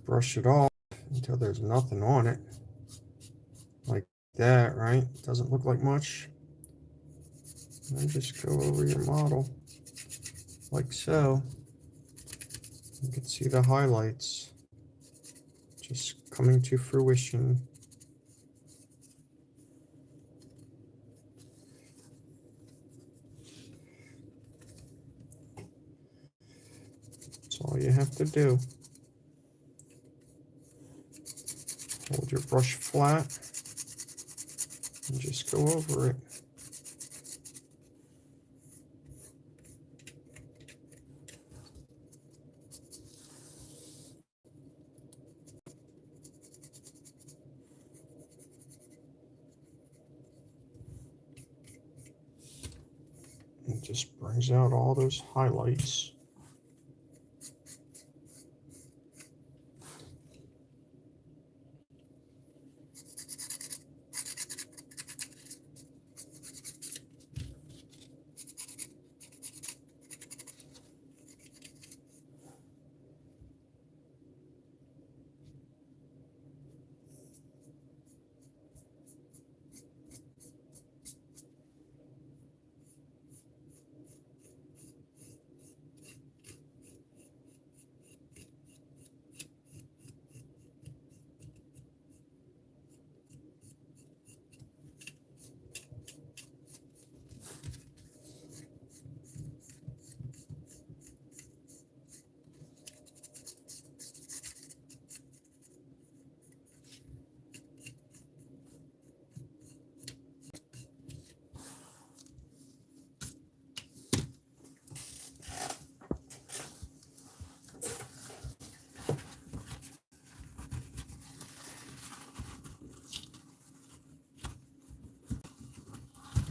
brush it off until there's nothing on it, like that, right? Doesn't look like much. And just go over your model like so. You can see the highlights just coming to fruition. That's all you have to do. Hold your brush flat and just go over it. It just brings out all those highlights.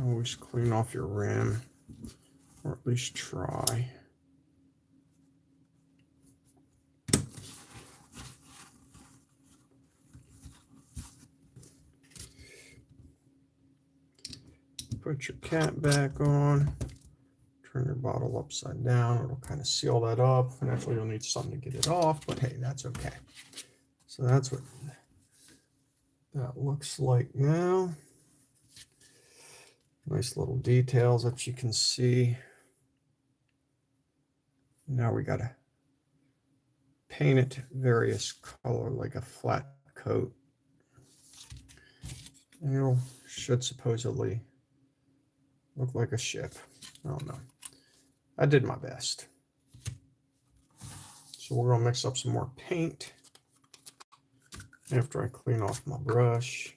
Always clean off your rim, or at least try. Put your cap back on. Turn your bottle upside down. It'll kind of seal that up. Naturally, you'll need something to get it off, but hey, that's okay. So that's what that looks like now. Nice little details that you can see. Now we got to paint it various color, like a flat coat. And it should supposedly look like a ship. I don't know. I did my best. So we're going to mix up some more paint after I clean off my brush.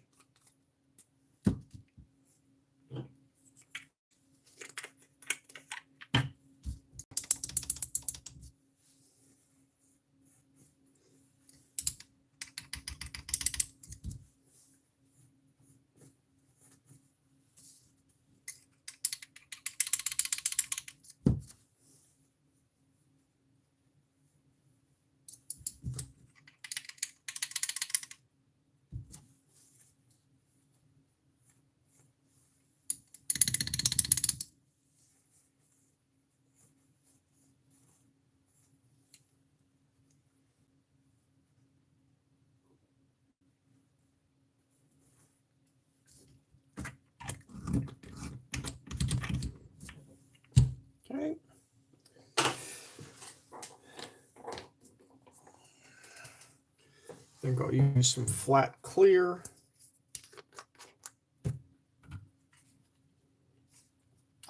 Okay. I think I'll use some flat clear.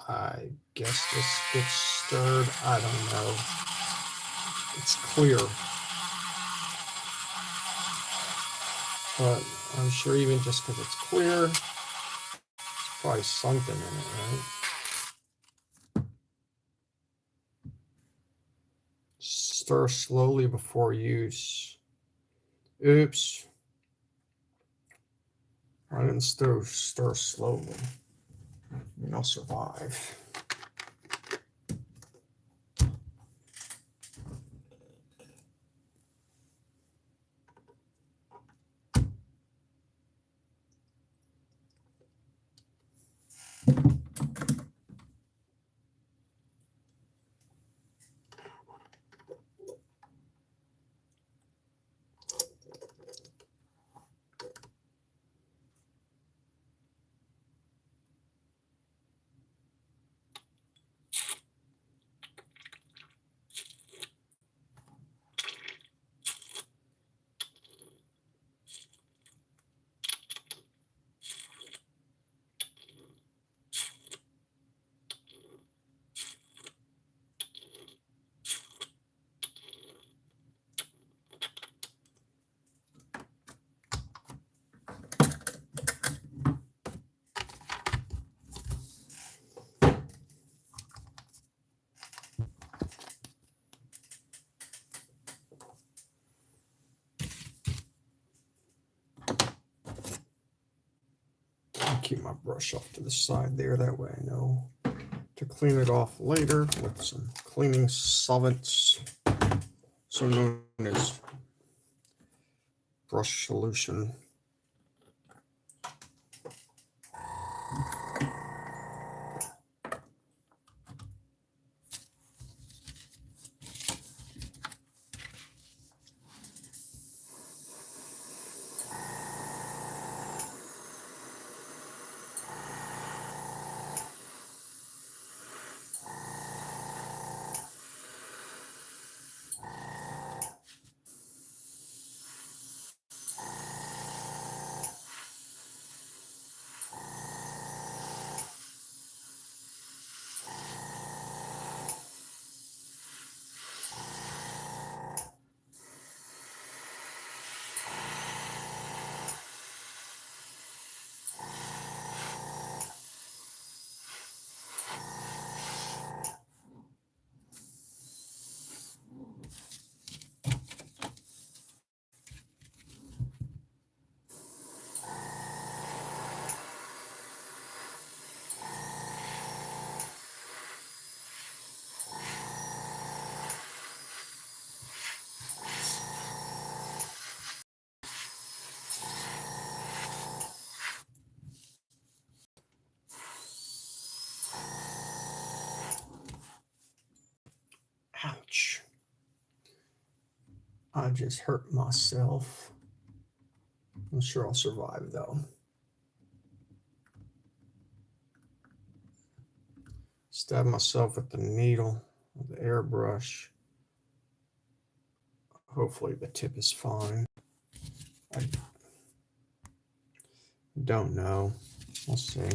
I guess this gets stirred. I don't know. It's clear. But I'm sure even just because it's clear, it's probably something in it, right? Stir slowly before use. Oops. I didn't stir slowly. I mean, I'll survive. keep my brush off to the side there. That way I know to clean it off later with some cleaning solvents, so known as brush solution. Ouch. I just hurt myself. I'm sure I'll survive though. Stab myself with the needle, with the airbrush. Hopefully the tip is fine. I don't know. We'll see.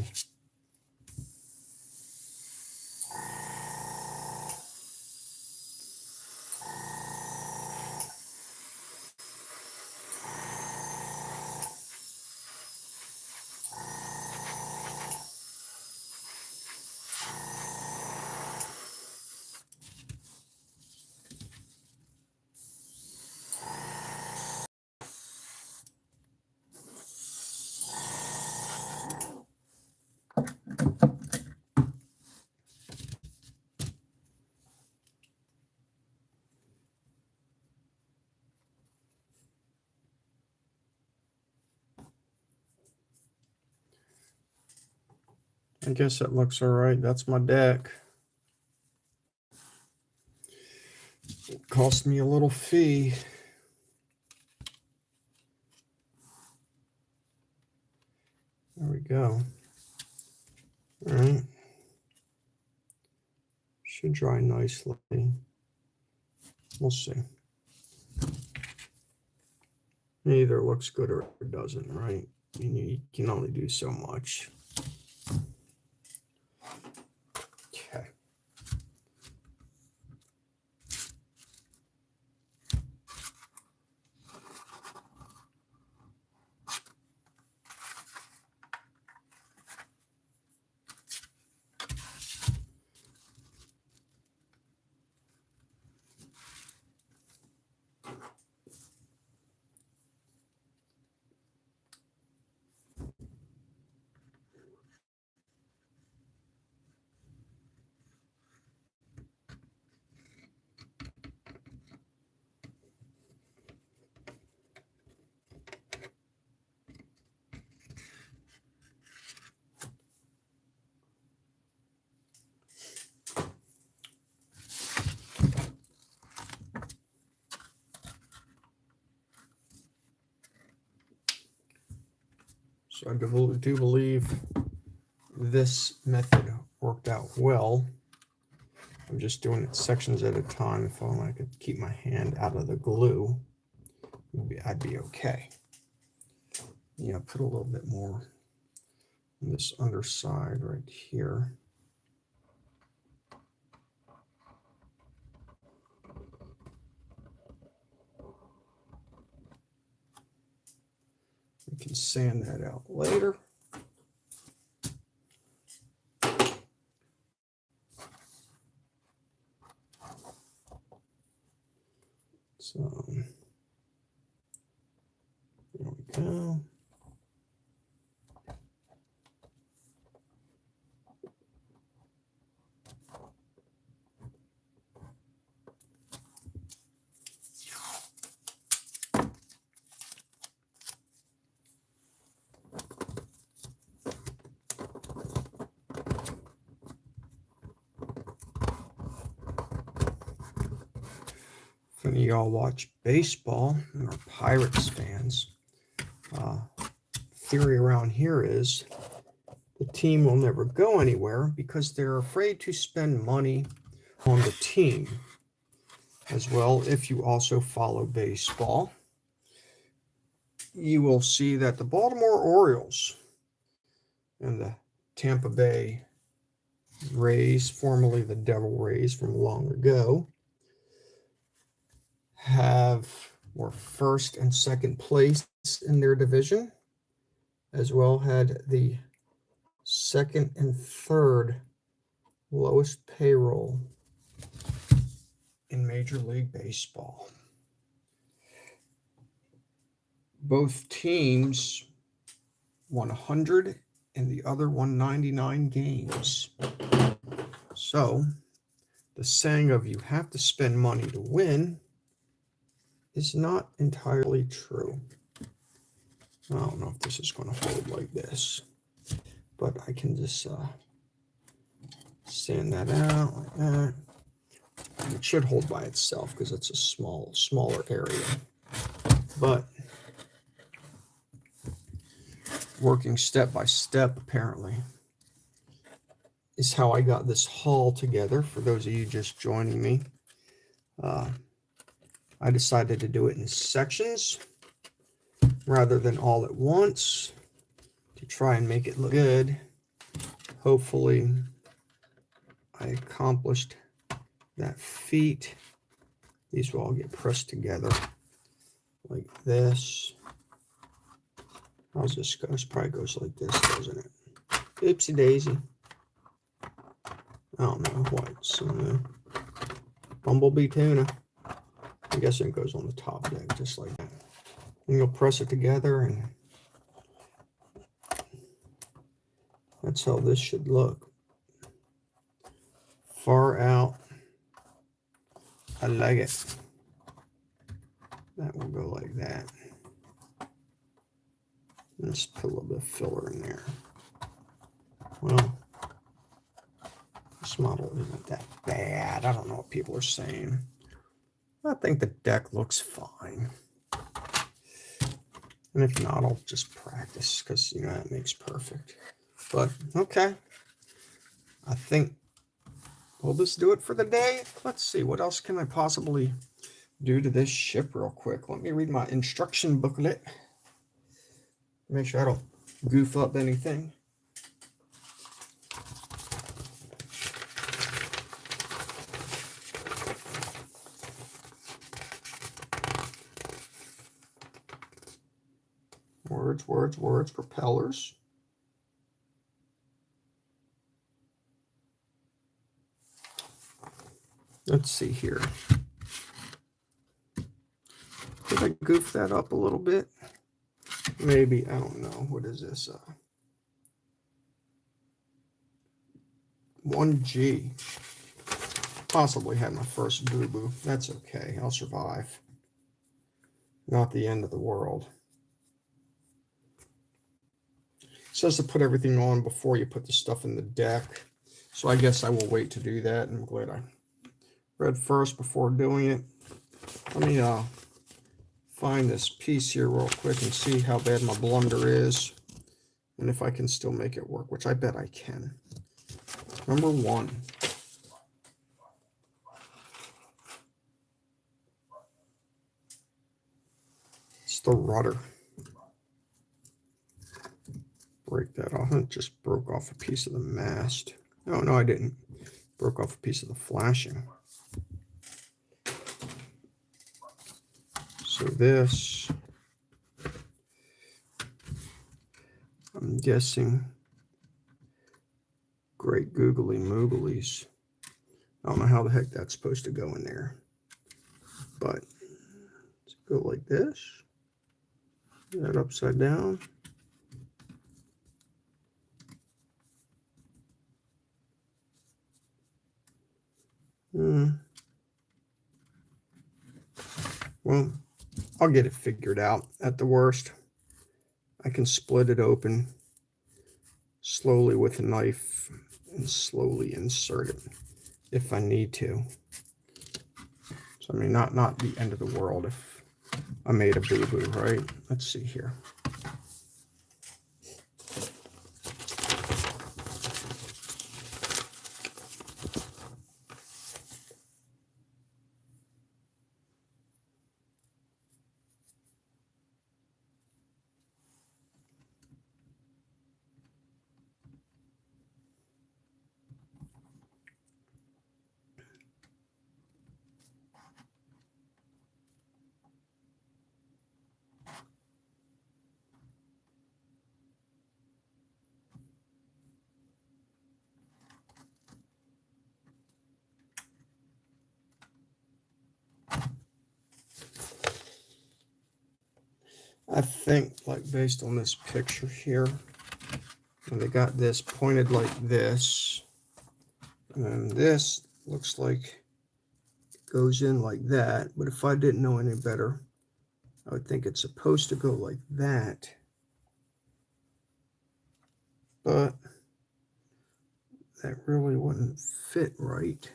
I guess it looks all right. That's my deck. It cost me a little fee. There we go. All right. Should dry nicely. We'll see. It either looks good or it doesn't, right? I mean, you can only do so much. Okay. So I do believe this method worked out well. I'm just doing it sections at a time. If I could keep my hand out of the glue, I'd be okay. Yeah, put a little bit more on this underside right here. We can sand that out later. So there we go. If any of y'all watch baseball and are Pirates fans, theory around here is the team will never go anywhere because they're afraid to spend money on the team. As well, if you also follow baseball, you will see that the Baltimore Orioles and the Tampa Bay Rays, formerly the Devil Rays from long ago, were first and second place in their division, as well had the second and third lowest payroll in Major League Baseball. Both teams won 100 and the other won 99 games. So the saying of you have to spend money to win is not entirely true. I don't know if this is going to hold like this, but I can just sand that out like that. It should hold by itself because it's a smaller area. But working step by step, apparently, is how I got this haul together. For those of you just joining me, I decided to do it in sections rather than all at once to try and make it look good. Hopefully, I accomplished that feat. These will all get pressed together like this. How's this go? This probably goes like this, doesn't it? Oopsie daisy. I don't know what. Some bumblebee tuna. I guess it goes on the top deck just like that. And you'll press it together, and that's how this should look. Far out. I like it. That will go like that. Let's put a little bit of filler in there. Well, this model isn't that bad. I don't know what people are saying. I think the deck looks fine. And if not, I'll just practice because, you know, that makes perfect. But, okay. I think we'll just do it for the day. Let's see. What else can I possibly do to this ship real quick? Let me read my instruction booklet. Make sure I don't goof up anything. Words, propellers. Let's see here. Did I goof that up a little bit? Maybe, I don't know. What is this? 1G. Possibly had my first boo-boo. That's okay. I'll survive. Not the end of the world. It says to put everything on before you put the stuff in the deck. So I guess I will wait to do that. I'm glad I read first before doing it. Let me find this piece here real quick and see how bad my blunder is. And if I can still make it work, which I bet I can. Number 1. It's the rudder. Break that off. It just broke off a piece of the mast. Oh, no, I didn't. Broke off a piece of the flashing. So this, I'm guessing, great googly mooglies. I don't know how the heck that's supposed to go in there. But let's go like this. That upside down. Well, I'll get it figured out. At the worst, I can split it open slowly with a knife and slowly insert it if I need to. So So, I mean, not the end of the world if I made a boo-boo, right? Let's see here. I think, like, based on this picture here, and they got this pointed like this, and then this looks like it goes in like that. But if I didn't know any better, I would think it's supposed to go like that. But that really wouldn't fit right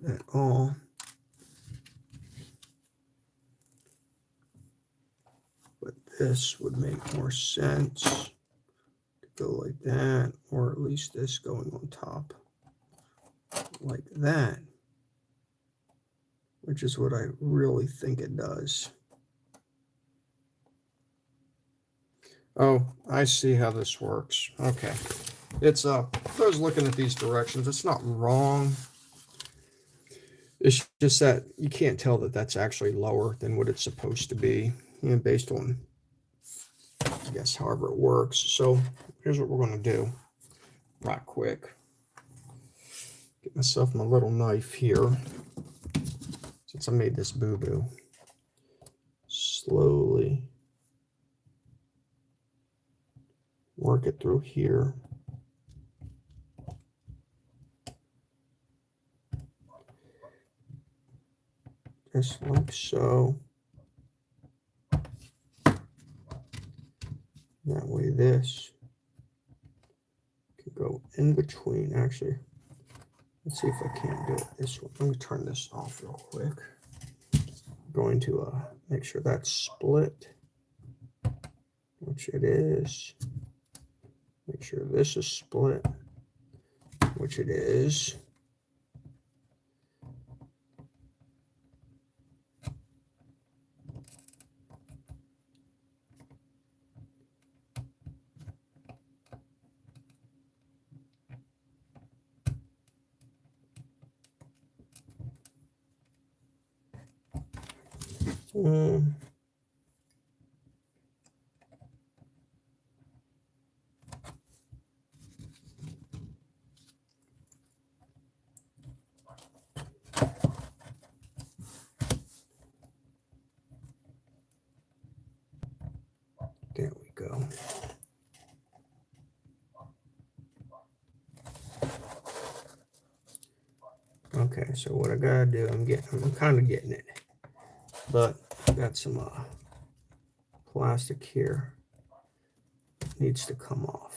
at all. But this would make more sense to go like that, or at least this going on top like that, which is what I really think it does. Oh, I see how this works. Okay. It's I was looking at these directions. It's not wrong. It's just that you can't tell that that's actually lower than what it's supposed to be, you know, based on, I guess, however it works. So here's what we're going to do right quick. Get myself my little knife here, since I made this boo-boo. Slowly work it through here. Just like so. That way this can go in between. Actually, let's see if I can't do it this way. Let me turn this off real quick. I'm going to make sure that's split, which it is. Make sure this is split, which it is. There we go. Okay, so what I gotta do, I'm kind of getting it, but I got some plastic here. It needs to come off.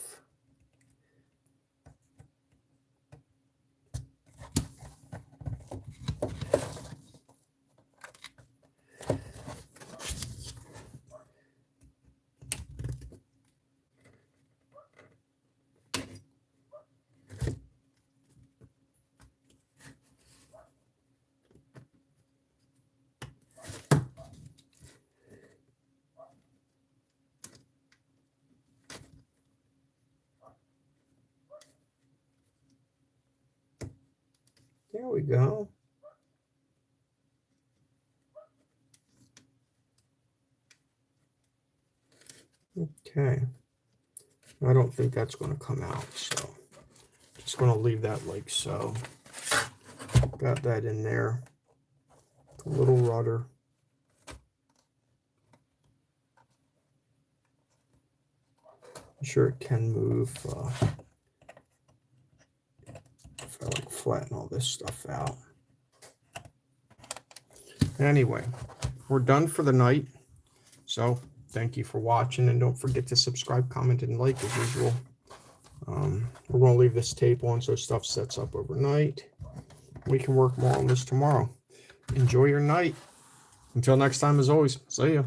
There we go. Okay. I don't think that's going to come out, so just going to leave that like so. Got that in there. A little rudder. I'm sure it can move if I like flatten all this stuff out. Anyway, we're done for the night. So thank you for watching, and don't forget to subscribe, comment, and like as usual. We're going to leave this tape on so stuff sets up overnight. We can work more on this tomorrow. Enjoy your night. Until next time, as always, see ya.